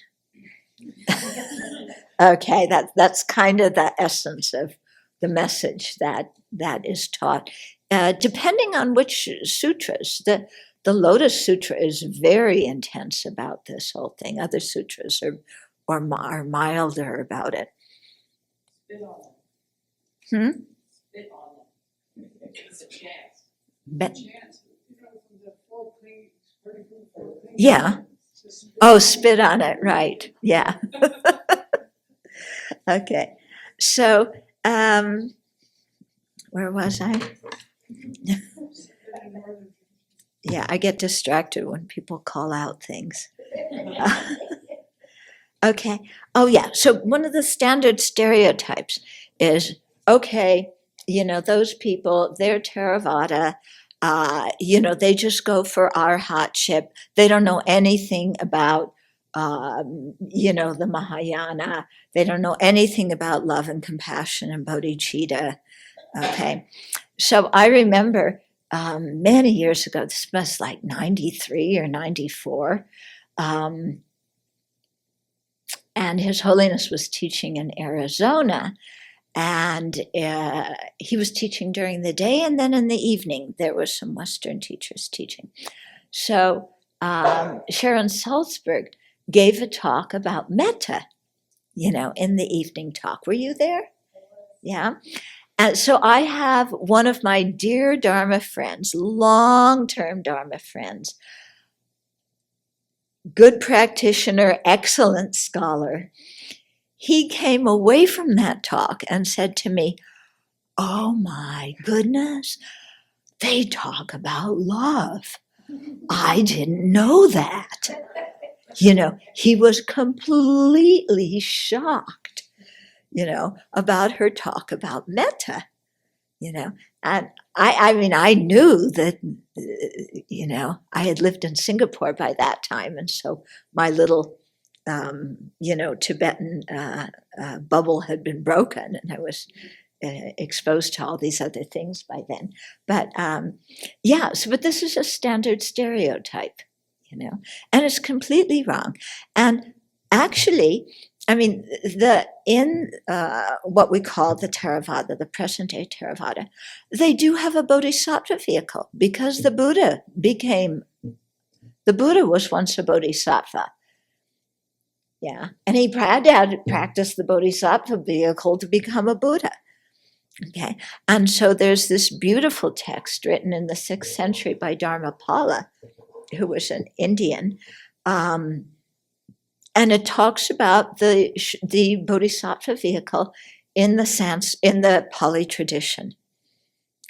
Okay, that's kind of the essence of the message that is taught. Depending on which sutras, the Lotus Sutra is very intense about this whole thing. Other sutras are milder about it. Spit on Hmm? Spit on them. It's a chance. But, Chance. The 4 clean, vertical 4 clean. yeah. Oh, spit on it, right. Yeah. Okay. So, where was I? Yeah, I get distracted when people call out things. Okay. Oh, yeah. So one of the standard stereotypes is, okay, you know, those people, they're Theravada, you know, they just go for our hardship. They don't know anything about, you know, the Mahayana. They don't know anything about love and compassion and bodhicitta. Okay. So I remember many years ago, this must like 93 or 94, and His Holiness was teaching in Arizona, and he was teaching during the day, and then in the evening there were some Western teachers teaching. So Sharon Salzberg gave a talk about metta, you know, in the evening talk. Were you there? Yeah. And so I have one of my dear Dharma friends, long-term Dharma friends, good practitioner, excellent scholar. He came away from that talk and said to me, oh my goodness, they talk about love. I didn't know that. He was completely shocked, about her talk about metta, and I mean, I knew that, I had lived in Singapore by that time. And so my little, Tibetan bubble had been broken, and I was exposed to all these other things by then. But but this is a standard stereotype, and it's completely wrong. And actually, I mean, in what we call the Theravada, the present-day Theravada, they do have a bodhisattva vehicle, because the Buddha was once a bodhisattva. Yeah, and he had to practice the bodhisattva vehicle to become a Buddha. Okay, and so there's this beautiful text written in the 6th century by Dharmapala, who was an Indian, and it talks about the bodhisattva vehicle in the Pali tradition,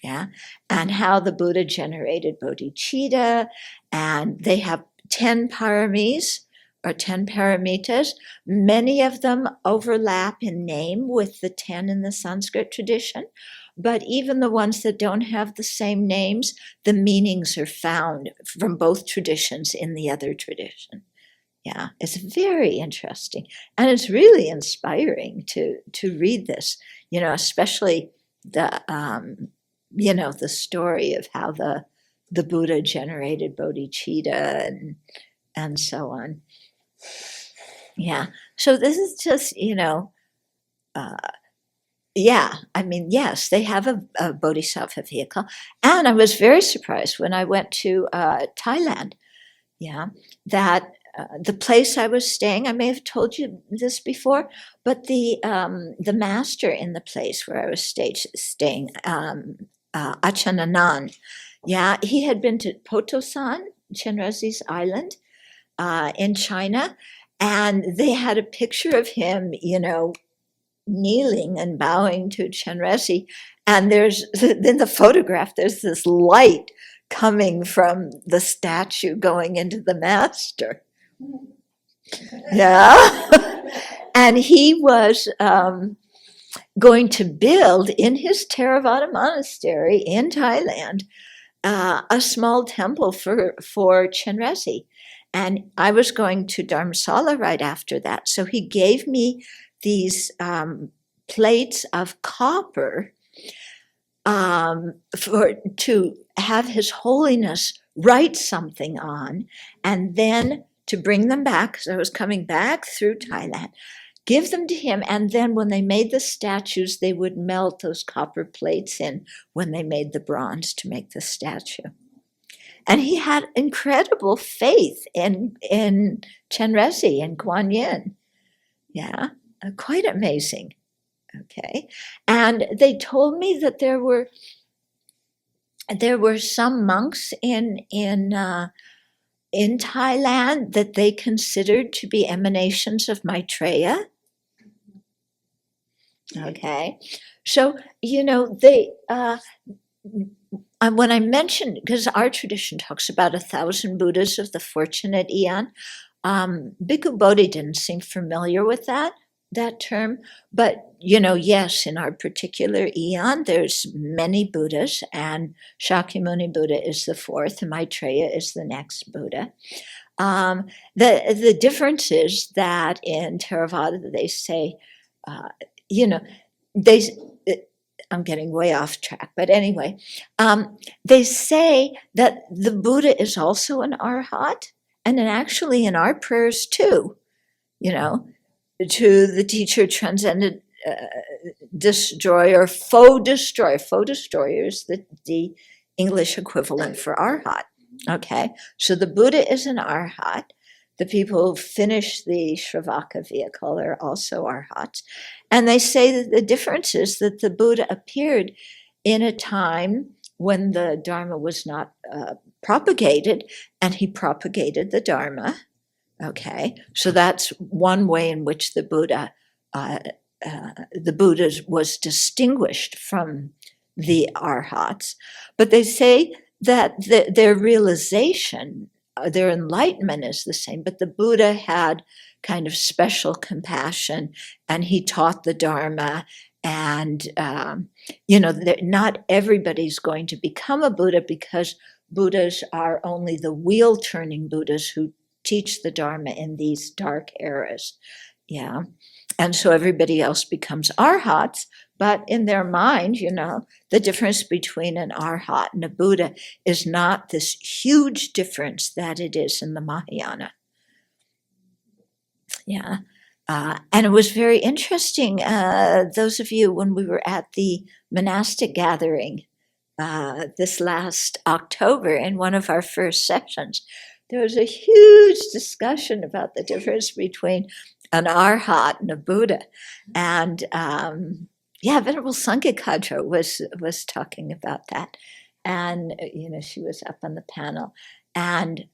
yeah, and how the Buddha generated bodhicitta, and they have 10 paramis, or 10 paramitas. Many of them overlap in name with the 10 in the Sanskrit tradition, but even the ones that don't have the same names, the meanings are found from both traditions in the other tradition. Yeah, it's very interesting, and it's really inspiring to read this, especially the the story of how the Buddha generated bodhicitta and so on. Yeah, so this is just, I mean, yes, they have a bodhisattva vehicle. And I was very surprised when I went to Thailand, that the place I was staying, I may have told you this before, but the master in the place where I was staying, Achananan, he had been to Potosan, Chenrezi's island, in China, and they had a picture of him, kneeling and bowing to Chenrezi, and in the photograph, there's this light coming from the statue going into the master. Yeah. And he was going to build in his Theravada monastery in Thailand a small temple for Chenrezi. And I was going to Dharamsala right after that. So he gave me these plates of copper to have His Holiness write something on, and then to bring them back, because I was coming back through Thailand, give them to him, and then when they made the statues, they would melt those copper plates in when they made the bronze to make the statue. And he had incredible faith in Chenrezi and Kuan Yin. Yeah, quite amazing. Okay, and they told me that there were some monks in Thailand that they considered to be emanations of Maitreya. Okay, so they. When I mentioned, because our tradition talks about 1,000 Buddhas of the fortunate eon, Bhikkhu Bodhi didn't seem familiar with that term, but yes, in our particular eon, there's many Buddhas, and Shakyamuni Buddha is the 4th, and Maitreya is the next Buddha. The difference is that in Theravada they say, I'm getting way off track, but anyway, they say that the Buddha is also an arhat, and then actually in our prayers too, to the teacher, transcendent destroyer, faux destroyer. Faux destroyer is the English equivalent for arhat. Okay, so the Buddha is an arhat. The people who finish the Shravaka vehicle are also arhats. And they say that the difference is that the Buddha appeared in a time when the Dharma was not propagated, and he propagated the Dharma. Okay, so that's one way in which the Buddha was distinguished from the arhats, but they say that their realization, their enlightenment is the same, but the Buddha had kind of special compassion, and he taught the Dharma. And, not everybody's going to become a Buddha, because Buddhas are only the wheel turning Buddhas who teach the Dharma in these dark eras. Yeah. And so everybody else becomes arhats, but in their mind, the difference between an arhat and a Buddha is not this huge difference that it is in the Mahayana. Yeah. And it was very interesting, those of you, when we were at the monastic gathering this last October, in one of our first sessions, there was a huge discussion about the difference between an arhat and a Buddha. And Venerable Sangha was talking about that. And, she was up on the panel. And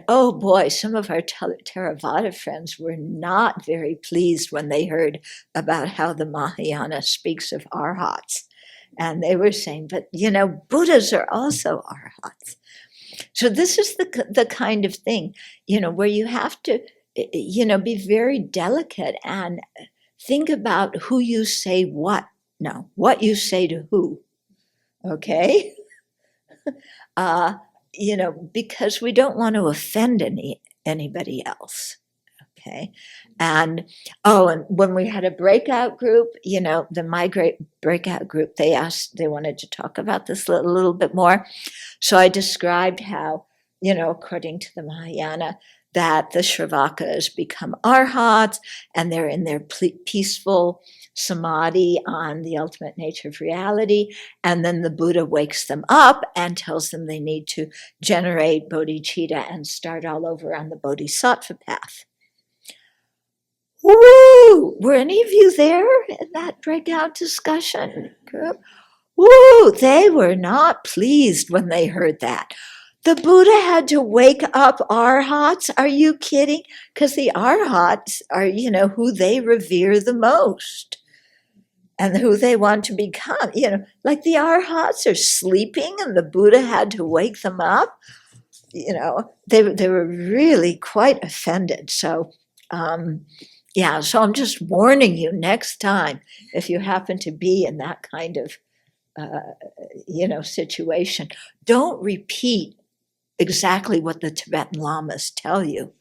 oh boy, some of our Theravada friends were not very pleased when they heard about how the Mahayana speaks of arhats. And they were saying, but, Buddhas are also arhats. So this is the kind of thing, where you have to, be very delicate and think about who you say what. No, what you say to who. Okay? Because we don't want to offend anybody else. Okay. And when we had a breakout group, the migrate breakout group, they wanted to talk about this a little bit more. So I described how, according to the Mahayana, that the Shravakas become arhats, and they're in their peaceful samadhi on the ultimate nature of reality. And then the Buddha wakes them up and tells them they need to generate bodhichitta and start all over on the bodhisattva path. Woo! Were any of you there in that breakout discussion group? Woo! They were not pleased when they heard that. The Buddha had to wake up arhats? Are you kidding? Because the arhats are, who they revere the most and who they want to become. Like the arhats are sleeping and the Buddha had to wake them up. They were really quite offended. So, so I'm just warning you next time, if you happen to be in that kind of, situation, don't repeat exactly what the Tibetan Lamas tell you,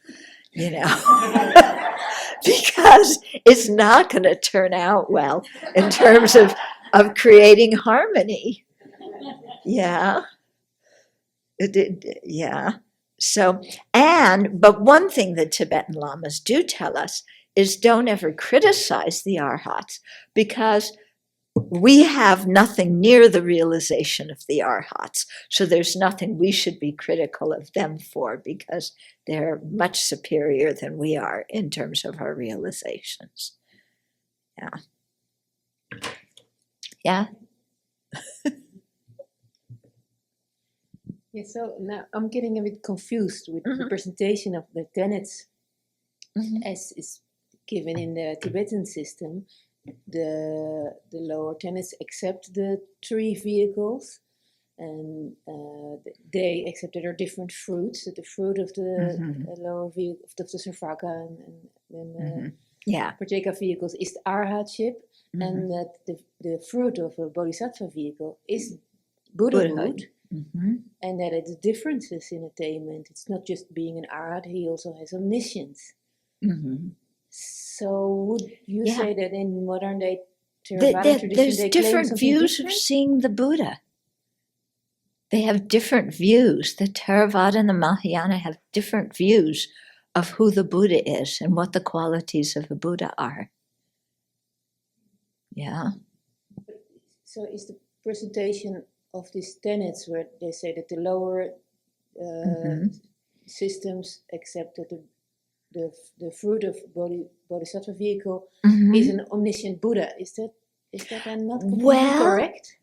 because it's not going to turn out well in terms of creating harmony. Yeah. Yeah. So, but one thing the Tibetan Lamas do tell us is don't ever criticize the arhats, because we have nothing near the realization of the arhats. So there's nothing we should be critical of them for, because they're much superior than we are in terms of our realizations. Yeah. Yeah. Yeah, so now I'm getting a bit confused with the presentation of the tenets as is given in the Tibetan system. The lower tenets accept the three vehicles, and they accept that there are different fruits. That the fruit of the lower vehicle of the Sravaka and Pratyeka vehicles is the arhatship, and that the fruit of a bodhisattva vehicle is Buddhahood. And that it's differences in attainment. It's not just being an arhat, he also has omniscience. So would you say that in modern day Theravada tradition there's they different views of seeing the Buddha? They have different views. The Theravada and the Mahayana have different views of who the Buddha is and what the qualities of the Buddha are. Yeah. So is the presentation of these tenets where they say that the lower systems accept that the fruit of bodhisattva vehicle is an omniscient Buddha. Is that not completely correct?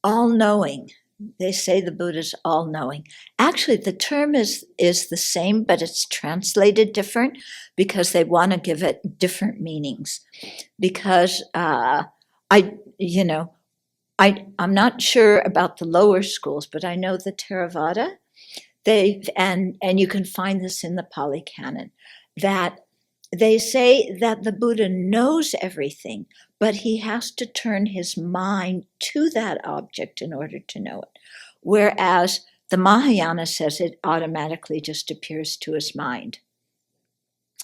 All-knowing. They say the Buddha's all-knowing. Actually, the term is the same, but it's translated different because they want to give it different meanings. Because I I'm not sure about the lower schools, but I know the Theravada, and you can find this in the Pali Canon, that they say that the Buddha knows everything, but he has to turn his mind to that object in order to know it. Whereas the Mahayana says it automatically just appears to his mind.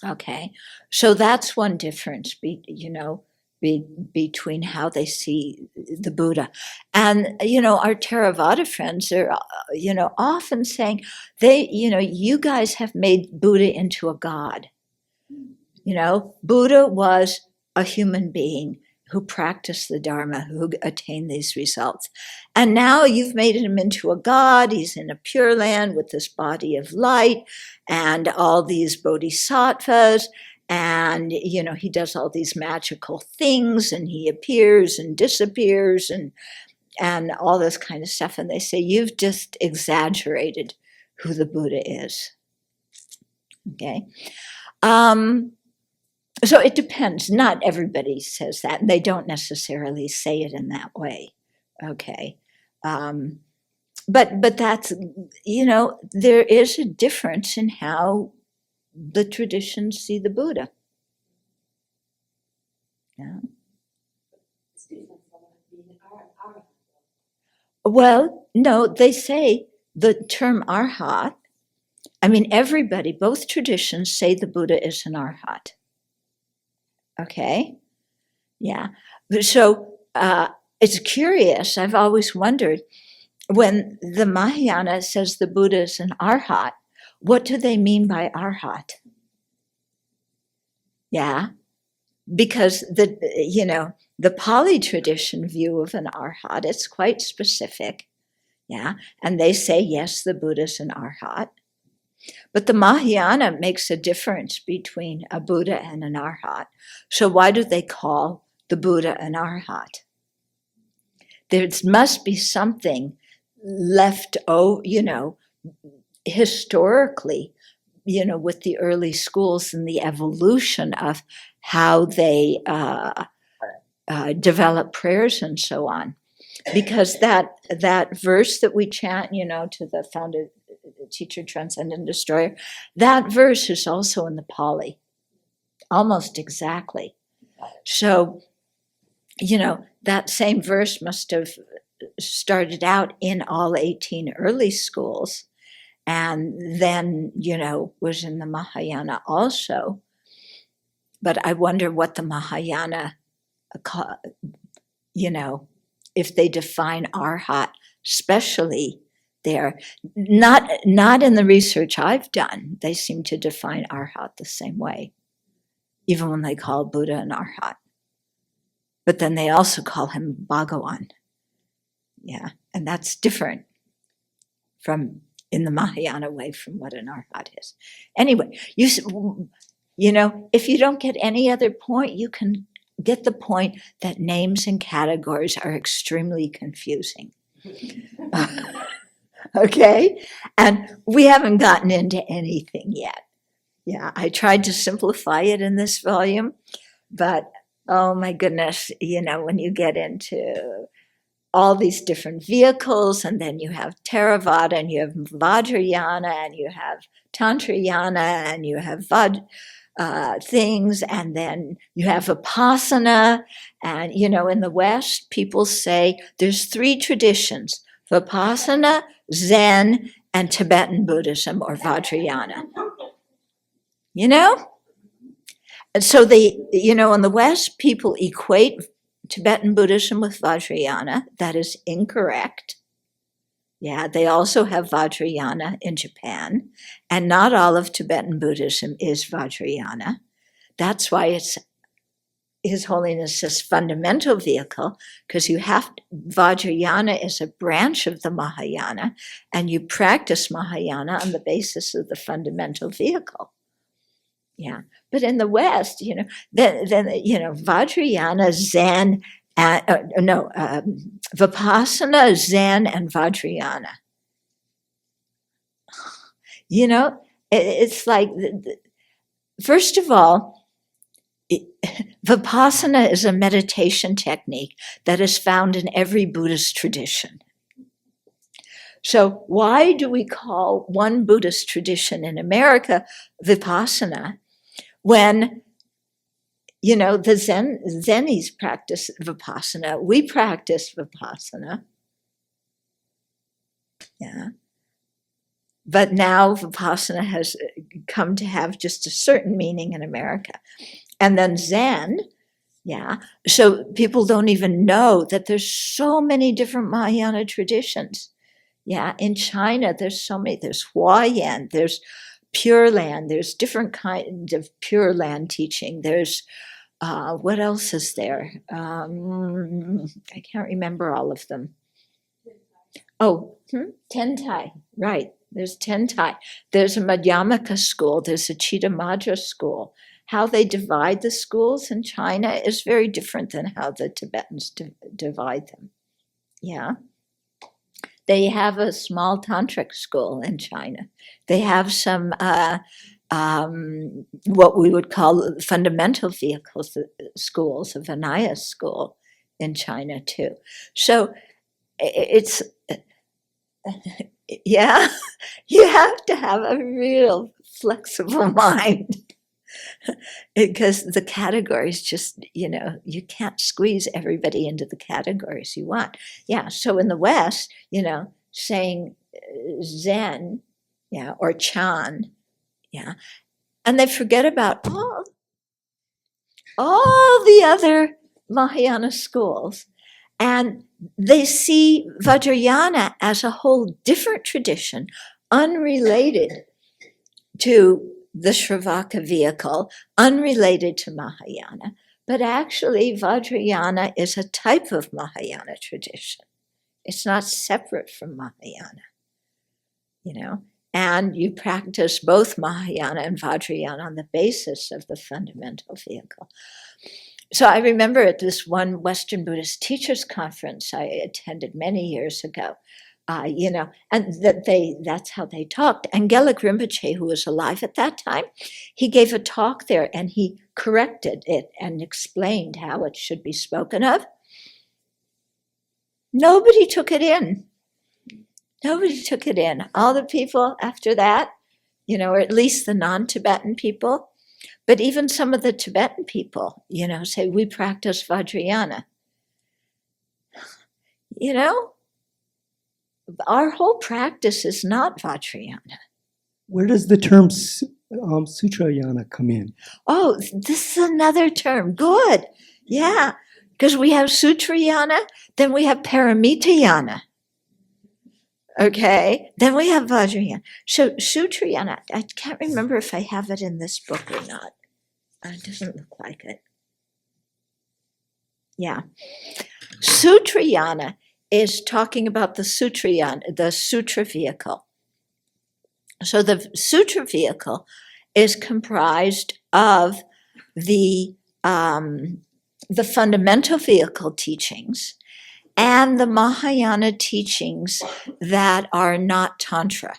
Okay, so that's one difference, between how they see the Buddha. And, our Theravada friends are, often saying, you guys have made Buddha into a god. Buddha was a human being who practiced the Dharma, who attained these results. And now you've made him into a god. He's in a pure land with this body of light and all these bodhisattvas. And, he does all these magical things, and he appears and disappears and all this kind of stuff. And they say, you've just exaggerated who the Buddha is. Okay. So it depends. Not everybody says that, and they don't necessarily say it in that way. Okay. But that's, there is a difference in how the traditions see the Buddha. Yeah. It's different from being arhat. Well, no, they say the term arhat. I mean, everybody, both traditions say the Buddha is an arhat. Okay? Yeah. So it's curious. I've always wondered, when the Mahayana says the Buddha is an arhat, what do they mean by arhat? Yeah. Because the Pali tradition view of an arhat, it's quite specific. Yeah. And they say, yes, the Buddha is an arhat. But the Mahayana makes a difference between a Buddha and an arhat. So why do they call the Buddha an arhat? There must be something left, historically, with the early schools and the evolution of how they develop prayers and so on. Because that verse that we chant, to the founder, teacher, transcendent destroyer, that verse is also in the Pali, almost exactly. So, that same verse must have started out in all 18 early schools, and then, was in the Mahayana also. But I wonder what the Mahayana, if they define arhat specially there. Not in the research I've done. They seem to define arhat the same way, even when they call Buddha an arhat. But then they also call him Bhagawan. Yeah, and that's different from, in the Mahayana way, from what an arhat is. Anyway, if you don't get any other point, you can get the point that names and categories are extremely confusing. Okay? And we haven't gotten into anything yet. Yeah, I tried to simplify it in this volume, but oh my goodness, when you get into all these different vehicles, and then you have Theravada, and you have Vajrayana, and you have Tantrayana, and you have things, and then you have Vipassana, and in the West, people say there's 3 traditions: Vipassana, Zen, and Tibetan Buddhism, or Vajrayana. And so in the West, people equate Tibetan Buddhism with Vajrayana. That is incorrect. Yeah, they also have Vajrayana in Japan, and not all of Tibetan Buddhism is Vajrayana. That's why it's His Holiness's fundamental vehicle, because Vajrayana is a branch of the Mahayana, and you practice Mahayana on the basis of the fundamental vehicle. Yeah, but in the West, then Vajrayana, Zen, Vipassana, Zen, and Vajrayana. It's like, first of all, Vipassana is a meditation technique that is found in every Buddhist tradition. So why do we call one Buddhist tradition in America Vipassana when, you know, the Zenis practice Vipassana, we practice Vipassana. Yeah. But now Vipassana has come to have just a certain meaning in America. And then Zen, yeah. So people don't even know that there's so many different Mahayana traditions. Yeah, in China, there's so many. There's Huayan, there's Pure Land, there's different kinds of Pure Land teaching. There's, what else is there? I can't remember all of them. Oh, Tentai, right. There's Tentai. There's a Madhyamaka school. There's a Chitta Madhya school. How they divide the schools in China is very different than how the Tibetans divide them. Yeah. They have a small tantric school in China. They have some what we would call fundamental vehicles, schools, a Vinaya school in China too. So it's, yeah, you have to have a real flexible mind because the categories just, you know, you can't squeeze everybody into the categories you want. Yeah, so in the West, you know, saying Zen, yeah, or Chan, yeah, and they forget about all the other Mahayana schools, and they see Vajrayana as a whole different tradition, unrelated to the Sravaka vehicle, unrelated to Mahayana, but actually Vajrayana is a type of Mahayana tradition. It's not separate from Mahayana, you know, and you practice both Mahayana and Vajrayana on the basis of the fundamental vehicle. So I remember at this one Western Buddhist Teachers Conference I attended many years ago, you know, and that's how they talked. And Gelek Rinpoche, who was alive at that time, he gave a talk there and he corrected it and explained how it should be spoken of. Nobody took it in. Nobody took it in. All the people after that, you know, or at least the non-Tibetan people, but even some of the Tibetan people, you know, say, we practice Vajrayana. You know, our whole practice is not Vajrayana. Where does the term Sutrayana come in? Oh, this is another term. Good. Yeah. Because we have Sutrayana, then we have Paramitayana. Okay. Then we have Vajrayana. So Sutrayana, I can't remember if I have it in this book or not. It doesn't look like it. Yeah. Sutrayana is talking about the Sutrayana, the Sutra vehicle. So the Sutra vehicle is comprised of the fundamental vehicle teachings and the Mahayana teachings that are not Tantra,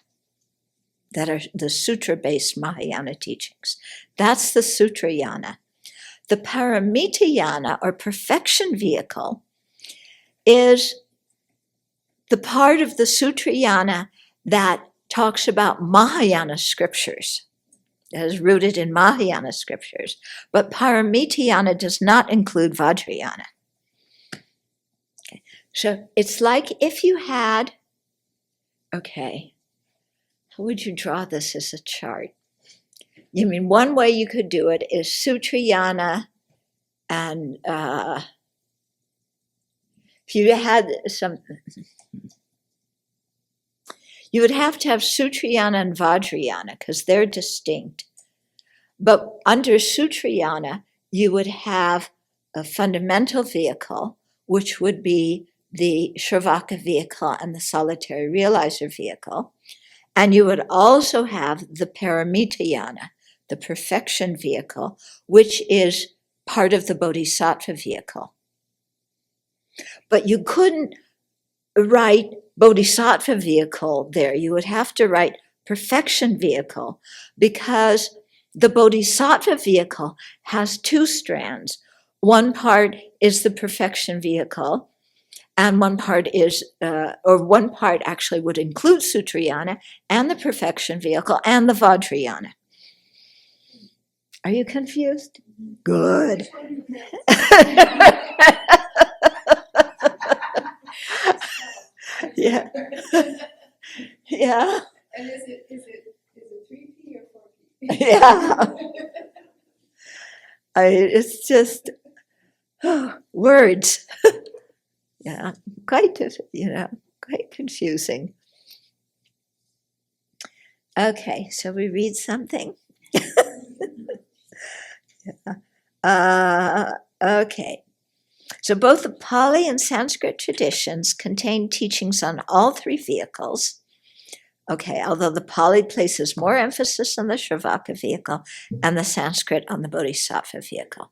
that are the sutra-based Mahayana teachings. That's the Sutrayana. The Paramitayana, or perfection vehicle, is the part of the Sutrayana that talks about Mahayana scriptures, that is rooted in Mahayana scriptures. But Paramitayana does not include Vajrayana. Okay. So it's like if you had, okay, how would you draw this as a chart? You mean one way you could do it is Sutrayana, and if you had some, you would have to have Sutrayana and Vajrayana because they're distinct. But under Sutrayana, you would have a fundamental vehicle, which would be the Sravaka vehicle and the solitary realizer vehicle. And you would also have the Paramitayana, the perfection vehicle, which is part of the Bodhisattva vehicle. But you couldn't write Bodhisattva vehicle there. You would have to write perfection vehicle because the bodhisattva vehicle has two strands. One part is the perfection vehicle, and one part is, or one part actually would include Sutrayana and the perfection vehicle and the Vajrayana. Are you confused? Good. Yeah. Yeah. And is it 3P or 4P? Yeah. It's just words. Yeah, quite, quite confusing. Okay, so we read something. Yeah. Okay. So both the Pali and Sanskrit traditions contain teachings on all three vehicles. Okay, although the Pali places more emphasis on the Shravaka vehicle and the Sanskrit on the Bodhisattva vehicle.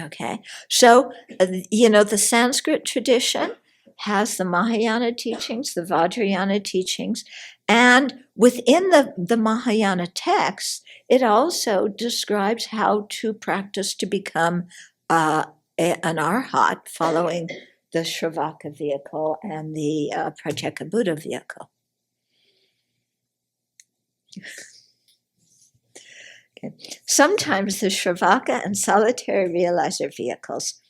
Okay, so, the Sanskrit tradition has the Mahayana teachings, the Vajrayana teachings, and within the Mahayana text, it also describes how to practice to become an arhat following the Shravaka vehicle and the Pratyeka Buddha vehicle. Okay. Sometimes the Shravaka and solitary realizer vehicles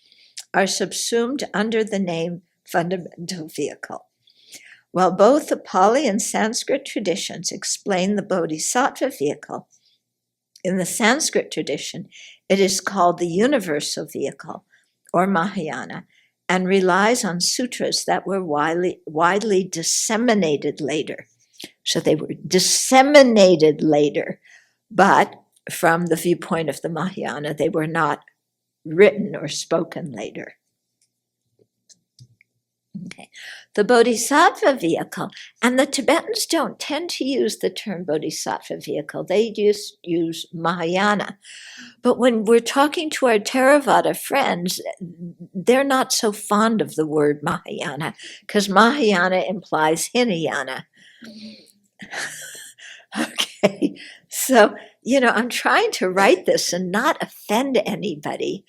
are subsumed under the name fundamental vehicle. While both the Pali and Sanskrit traditions explain the Bodhisattva vehicle, in the Sanskrit tradition, it is called the universal vehicle, or Mahayana, and relies on sutras that were widely disseminated later. So they were disseminated later, but from the viewpoint of the Mahayana, they were not written or spoken later. Okay. The Bodhisattva vehicle, and the Tibetans don't tend to use the term Bodhisattva vehicle, they just use Mahayana. But when we're talking to our Theravada friends, they're not so fond of the word Mahayana, because Mahayana implies Hinayana. Okay, so, I'm trying to write this and not offend anybody.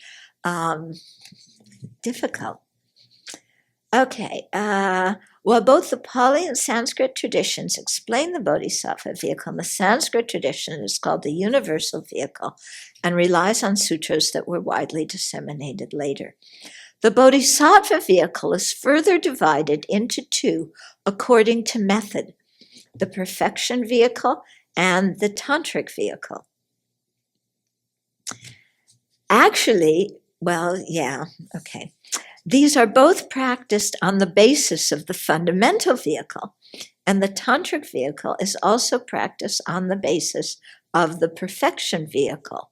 Difficult. Okay, well, both the Pali and Sanskrit traditions explain the Bodhisattva vehicle, and the Sanskrit tradition is called the universal vehicle and relies on sutras that were widely disseminated later. The Bodhisattva vehicle is further divided into two according to method: the perfection vehicle and the tantric vehicle. Actually, okay. These are both practiced on the basis of the fundamental vehicle, and the tantric vehicle is also practiced on the basis of the perfection vehicle.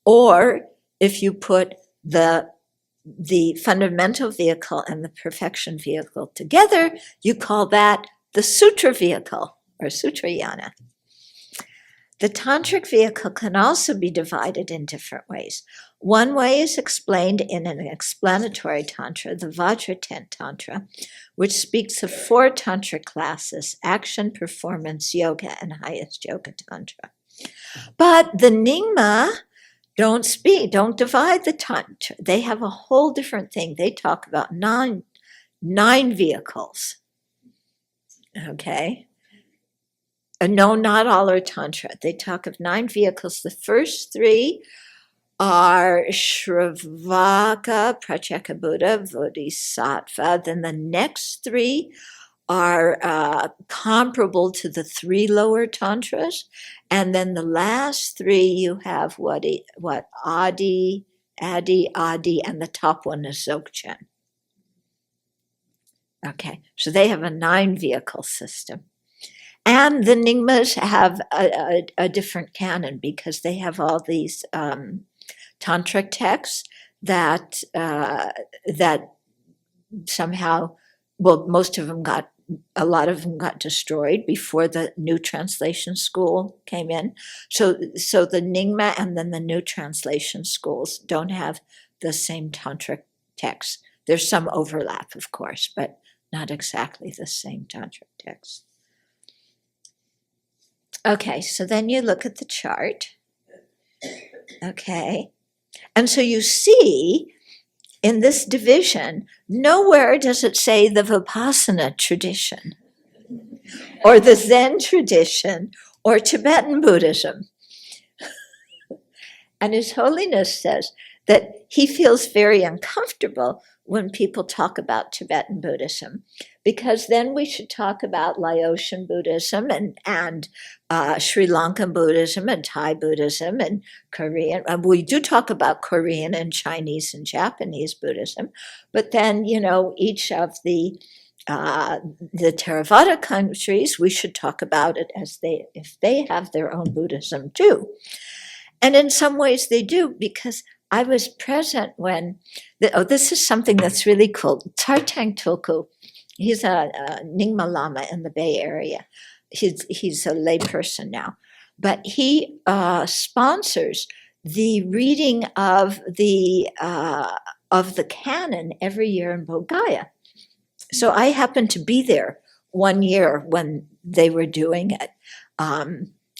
Or if you put the fundamental vehicle and the perfection vehicle together, you call that the sutra vehicle or sutrayana. The tantric vehicle can also be divided in different ways. One way is explained in an explanatory tantra, the Vajratent Tantra, which speaks of 4 tantric classes: action, performance, yoga, and highest yoga tantra. But the Nyingma don't divide the tantra. They have a whole different thing. They talk about nine vehicles. Okay? No, not all are tantra. They talk of 9 vehicles. The first 3 are Shravaka, Pratyeka Buddha, Bodhisattva. Then the next 3 are comparable to the 3 lower tantras. And then the last 3, you have what Adi, and the top one is Dzogchen. Okay, so they have a 9 vehicle system. And the Nyingmas have a different canon because they have all these tantric texts that somehow, a lot of them got destroyed before the New Translation School came in. So the Nyingma and then the New Translation Schools don't have the same tantric texts. There's some overlap, of course, but not exactly the same tantric text. Okay, so then you look at the chart. Okay. And so you see, in this division, nowhere does it say the Vipassana tradition, or the Zen tradition, or Tibetan Buddhism. And His Holiness says that he feels very uncomfortable when people talk about Tibetan Buddhism, because then we should talk about Laotian Buddhism and Sri Lankan Buddhism and Thai Buddhism and Korean. We do talk about Korean and Chinese and Japanese Buddhism, but then, each of the Theravada countries, we should talk about it as if they have their own Buddhism too. And in some ways they do, because I was present when, this is something that's really cool. Tartang Tulku, he's a Nyingma Lama in the Bay Area. He's a layperson now, but he sponsors the reading of the canon every year in Bodh. So I happened to be there one year when they were doing it.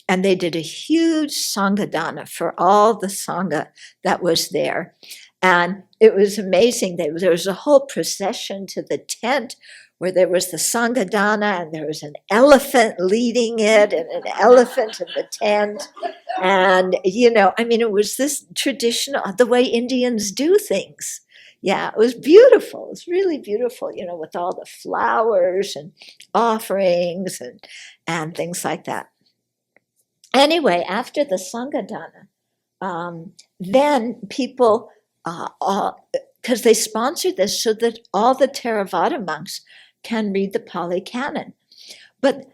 And they did a huge Sangha for all the Sangha that was there. And it was amazing. There was a whole procession to the tent where there was the Sangha and there was an elephant leading it and an elephant in the tent. And, it was this traditional, the way Indians do things. Yeah, it was beautiful. It was really beautiful, with all the flowers and offerings and things like that. Anyway, after the Sangha then people, because they sponsored this so that all the Theravada monks can read the Pali Canon. But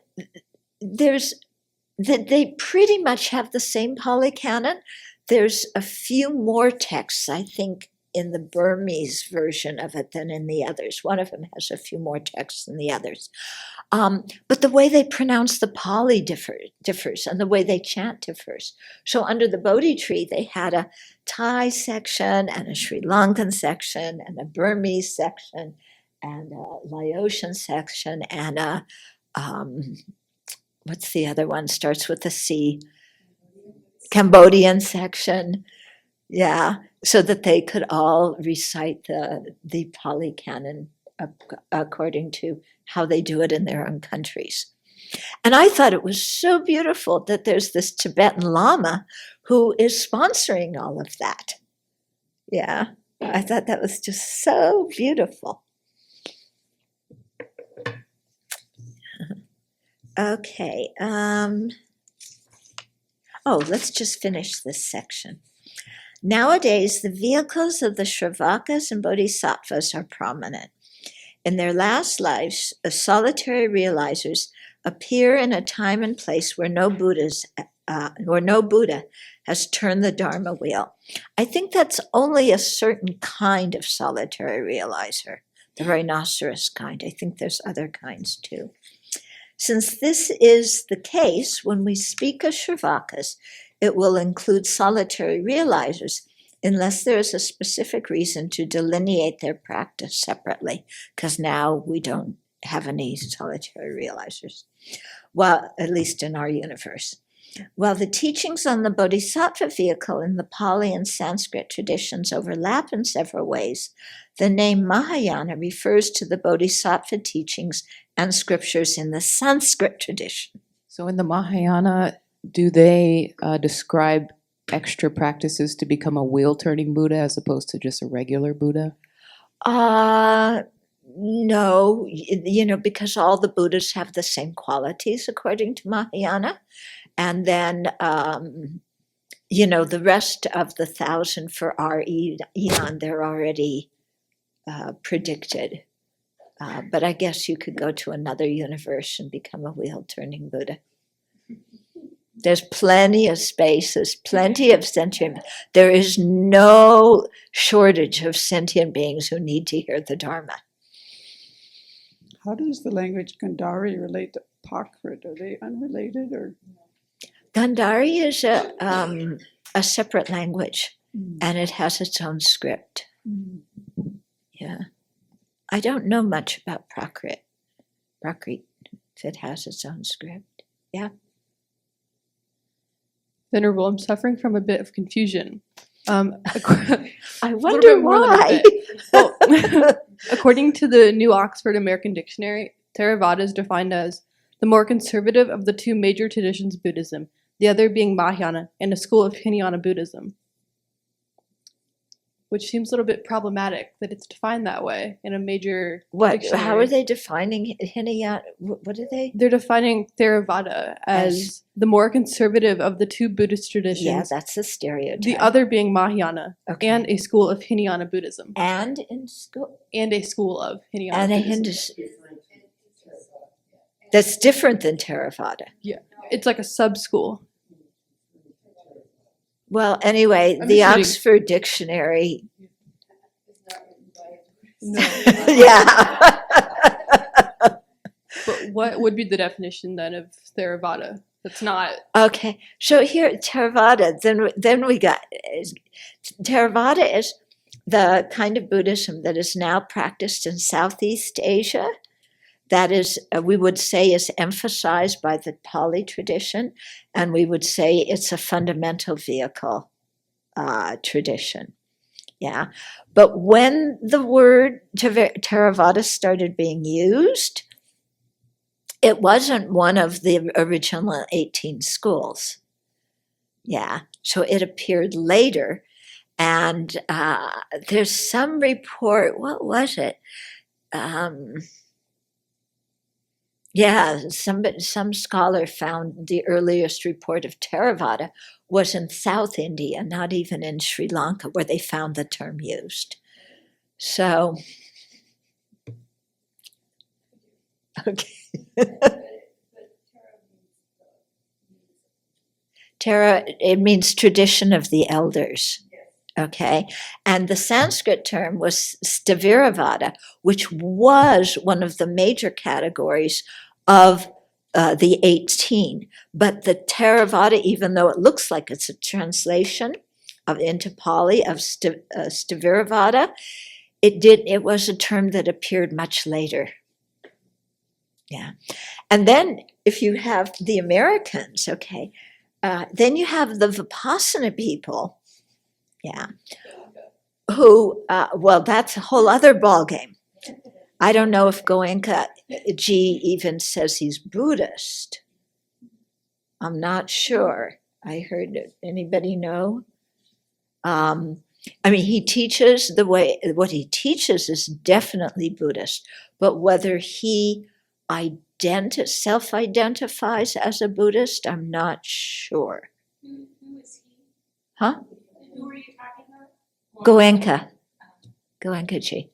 they pretty much have the same Pali Canon. There's a few more texts, I think, in the Burmese version of it than in the others. One of them has a few more texts than the others. But the way they pronounce the Pali differs, and the way they chant differs. So under the Bodhi tree, they had a Thai section and a Sri Lankan section and a Burmese section and a Laotian section and a, what's the other one? Starts with a C. Cambodian section. Yeah, so that they could all recite the Pali Canon according to how they do it in their own countries. And I thought it was so beautiful that there's this Tibetan Lama who is sponsoring all of that. Yeah, I thought that was just so beautiful. Okay. Let's just finish this section. Nowadays, the vehicles of the Shravakas and Bodhisattvas are prominent. In their last lives, solitary realizers appear in a time and place where no Buddha has turned the Dharma wheel. I think that's only a certain kind of solitary realizer, the rhinoceros kind. I think there's other kinds too. Since this is the case, when we speak of Shravakas, it will include solitary realizers, unless there is a specific reason to delineate their practice separately, because now we don't have any solitary realizers, well, at least in our universe. While the teachings on the Bodhisattva vehicle in the Pali and Sanskrit traditions overlap in several ways, the name Mahayana refers to the Bodhisattva teachings and scriptures in the Sanskrit tradition. So in the Mahayana, do they describe extra practices to become a wheel-turning Buddha as opposed to just a regular Buddha? No, because all the Buddhas have the same qualities according to Mahayana. And then, the rest of the 1,000 for our eon, they're already predicted. But I guess you could go to another universe and become a wheel-turning Buddha. There's plenty of space, there's plenty of sentient. There is no shortage of sentient beings who need to hear the Dharma. How does the language Gandhari relate to Prakrit? Are they unrelated or? Gandhari is a separate language, and it has its own script. Yeah. I don't know much about Prakrit, if it has its own script. Yeah. Venerable, I'm suffering from a bit of confusion. I A little wonder bit more than a why. bit. Well, according to the New Oxford American Dictionary, Theravada is defined as the more conservative of the two major traditions of Buddhism, the other being Mahayana and a school of Hinayana Buddhism. Which seems a little bit problematic that it's defined that way in a major What? dictionary. How are they defining Hinayana? What are they? They're defining Theravada as the more conservative of the two Buddhist traditions. Yeah, that's a stereotype. The other being Mahayana, Okay. and a school of Hinayana Buddhism. And in school. And a school of Hinayana And a Buddhism. Hindu. That's different than Theravada. Yeah, it's like a sub-school. Well, anyway, I'm the just reading. Oxford Dictionary. No. Yeah. But what would be the definition then of Theravada? That's not. Okay, so here Theravada. Then we got Theravada is the kind of Buddhism that is now practiced in Southeast Asia. That is, we would say, is emphasized by the Pali tradition, and we would say it's a fundamental vehicle tradition. Yeah, but when the word Theravada started being used, it wasn't one of the original 18 schools. Yeah, so it appeared later, and there's some report. What was it? Yeah, some scholar found the earliest report of Theravada was in South India, not even in Sri Lanka, where they found the term used. So, okay. Tara, it means tradition of the elders. Okay, and the Sanskrit term was Steviravada, which was one of the major categories of the 18. But the Theravada, even though it looks like it's a translation into Pali of Steviravada, it was a term that appeared much later. Yeah, and then if you have the Americans, okay, then you have the Vipassana people. Yeah, who, well, that's a whole other ballgame. I don't know if Goenka G even says he's Buddhist. I'm not sure. I heard it. Anybody know? I mean, he teaches what he teaches is definitely Buddhist, but whether he self-identifies as a Buddhist, I'm not sure. Who is he? Huh? Who are you talking about? Goenka G.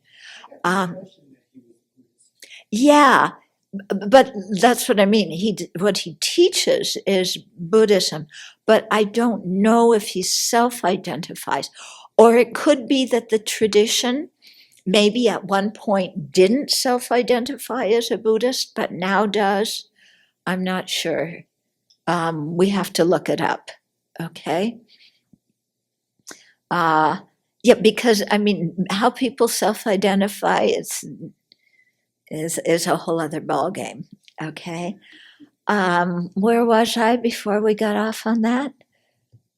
Yeah, but that's what I mean. What he teaches is Buddhism, but I don't know if he self-identifies. Or it could be that the tradition maybe at one point didn't self-identify as a Buddhist, but now does. I'm not sure. We have to look it up, okay? Yeah, because I mean, how people self-identify is a whole other ballgame. Okay, where was I before we got off on that?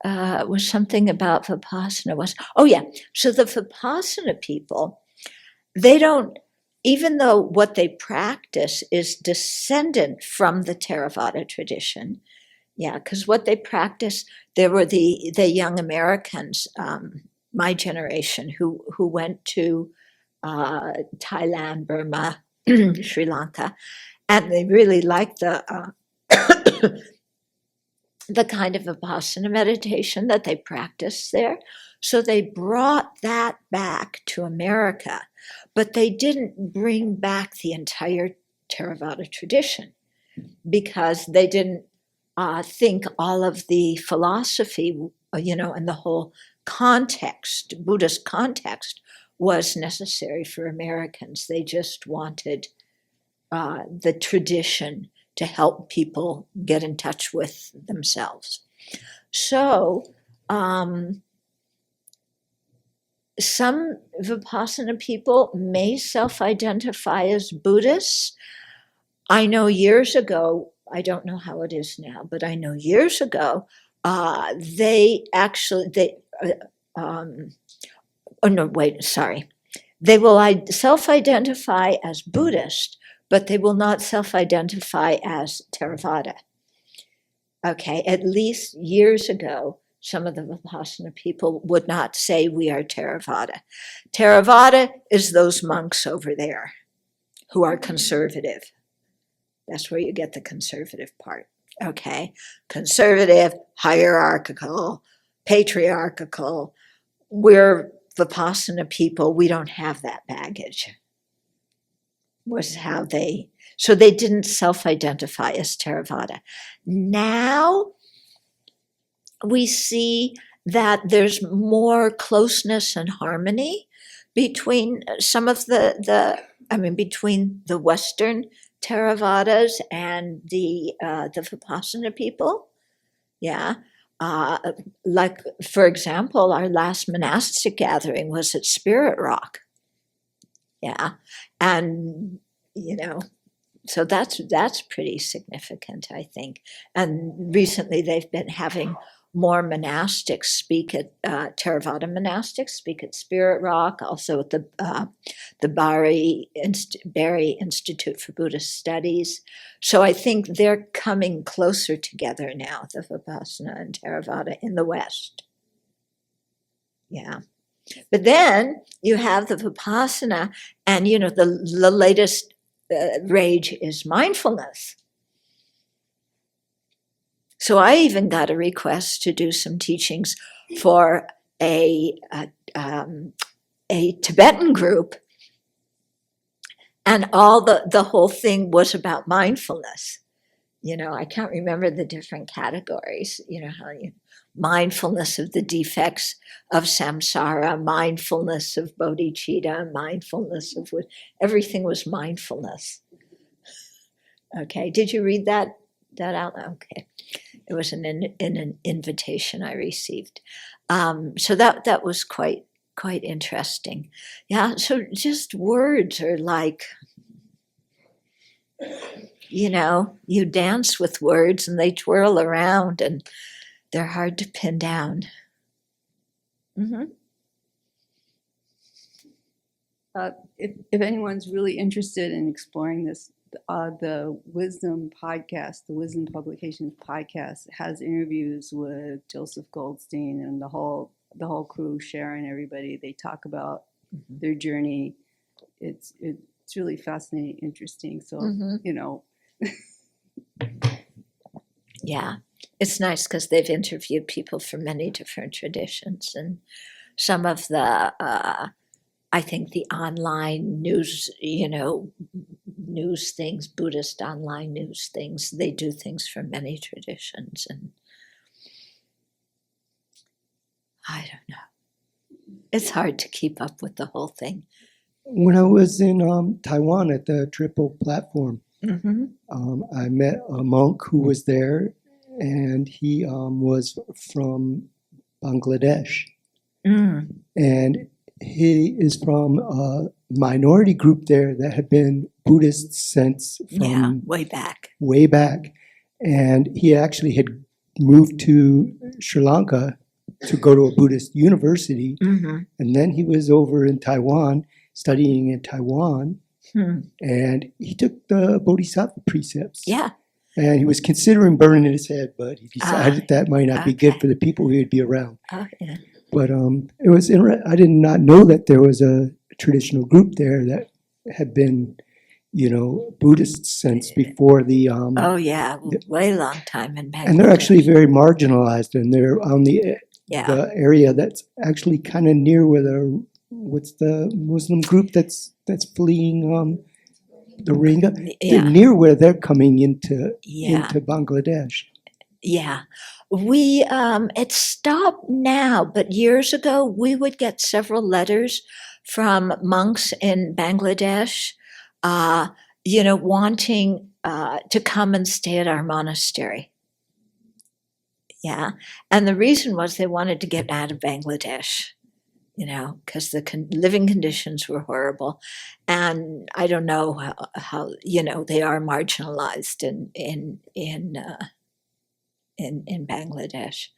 It was something about Vipassana. Oh yeah, so the Vipassana people, they don't, even though what they practice is descendant from the Theravada tradition. Yeah, because what they practice, there were the young Americans, my generation, who went to Thailand, Burma, Sri Lanka, and they really liked the the kind of Vipassana meditation that they practiced there. So they brought that back to America, but they didn't bring back the entire Theravada tradition because they didn't think all of the philosophy, and the whole context, Buddhist context, was necessary for Americans. They just wanted the tradition to help people get in touch with themselves. So some Vipassana people may self-identify as Buddhists. I know years ago, I don't know how it is now, but I know years ago, They actually, oh no, wait, sorry. They will self-identify as Buddhist, but they will not self-identify as Theravada. Okay, at least years ago, some of the Vipassana people would not say we are Theravada. Theravada is those monks over there who are conservative. That's where you get the conservative part. Okay, conservative, hierarchical, patriarchal. We're Vipassana people, we don't have that baggage. Was how so they didn't self-identify as Theravada. Now we see that there's more closeness and harmony between some of between the Western Theravadas and the Vipassana people. Yeah. Like, for example, our last monastic gathering was at Spirit Rock. Yeah. And, so that's pretty significant, I think. And recently they've been having more monastics speak at Theravada monastics speak at Spirit Rock, also at the Barry Institute for Buddhist Studies. So I think they're coming closer together now, the Vipassana and Theravada in the West. Yeah. But then you have the Vipassana, and the latest rage is mindfulness. So I even got a request to do some teachings for a Tibetan group, and all the whole thing was about mindfulness. I can't remember the different categories. Mindfulness of the defects of samsara, mindfulness of bodhichitta, mindfulness of everything was mindfulness. Okay, did you read that out? Okay. It was in an invitation I received. So that was quite interesting. Yeah, so just words are like, you dance with words and they twirl around and they're hard to pin down. Mm-hmm. If anyone's really interested in exploring this, the Wisdom podcast, the Wisdom Publications podcast, has interviews with Joseph Goldstein and the whole crew, Sharon, everybody. They talk about their journey. It's really fascinating, interesting. So Yeah, it's nice because they've interviewed people from many different traditions, and some of the I think the online news, news things, Buddhist online news things, they do things from many traditions, and I don't know. It's hard to keep up with the whole thing. When I was in Taiwan at the Triple Platform, I met a monk who was there, and he was from Bangladesh. And he is from a minority group there that had been Buddhist since from way back. And he actually had moved to Sri Lanka to go to a Buddhist university. And then he was over in Taiwan, studying in Taiwan. And he took the Bodhisattva precepts. Yeah. And he was considering burning his head, but he decided that might not be good for the people he would be around. Yeah. But it was I did not know that there was a traditional group there that had been, Buddhist since before the. Way long time in Bangladesh. And they're actually very marginalized, and they're on the area that's actually kind of near where what's the Muslim group that's fleeing the Rohingya? Yeah. They're near where they're coming into Bangladesh. Yeah. We, it stopped now, but years ago, we would get several letters from monks in Bangladesh, wanting to come and stay at our monastery. Yeah. And the reason was they wanted to get out of Bangladesh, because the living conditions were horrible. And I don't know how they are marginalized in in Bangladesh.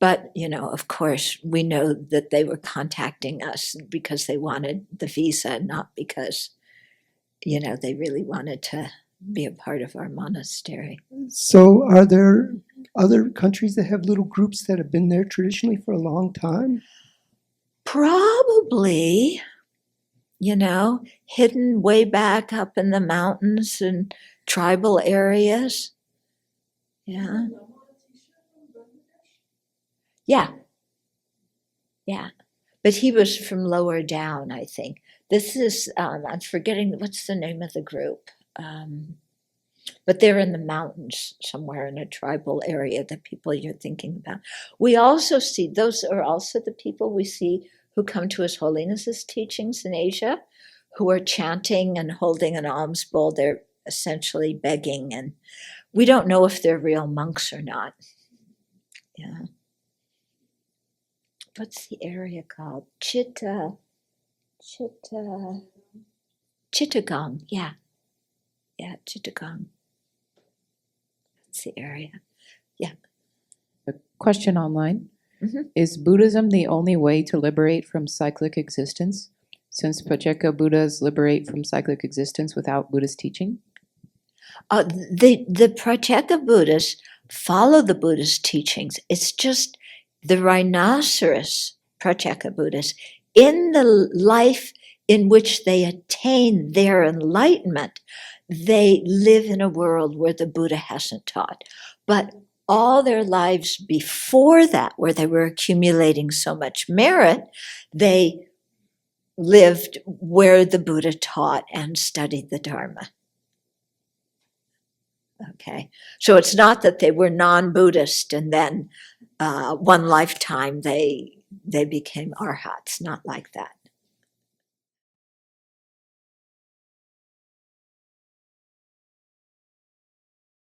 But, of course, we know that they were contacting us because they wanted the visa, not because, they really wanted to be a part of our monastery. So are there other countries that have little groups that have been there traditionally for a long time? Probably, hidden way back up in the mountains and tribal areas. Yeah. Yeah. But he was from lower down, I think. This is, I'm forgetting, what's the name of the group? But they're in the mountains somewhere in a tribal area, the people you're thinking about. We also see, those are also the people we see who come to His Holiness's teachings in Asia, who are chanting and holding an alms bowl. They're essentially begging, and we don't know if they're real monks or not. Yeah. What's the area called? Chittagong. Yeah, Chittagong. That's the area. Yeah. A question online. Mhm. Is Buddhism the only way to liberate from cyclic existence? Since Pratyeka Buddhas liberate from cyclic existence without Buddhist teaching? The Pratyeka Buddhists follow the Buddhist teachings. It's just the rhinoceros Pratyeka Buddhists, in the life in which they attain their enlightenment, they live in a world where the Buddha hasn't taught. But all their lives before that, where they were accumulating so much merit, they lived where the Buddha taught and studied the Dharma. Okay, so it's not that they were non-Buddhist and then one lifetime they became arhats, not like that.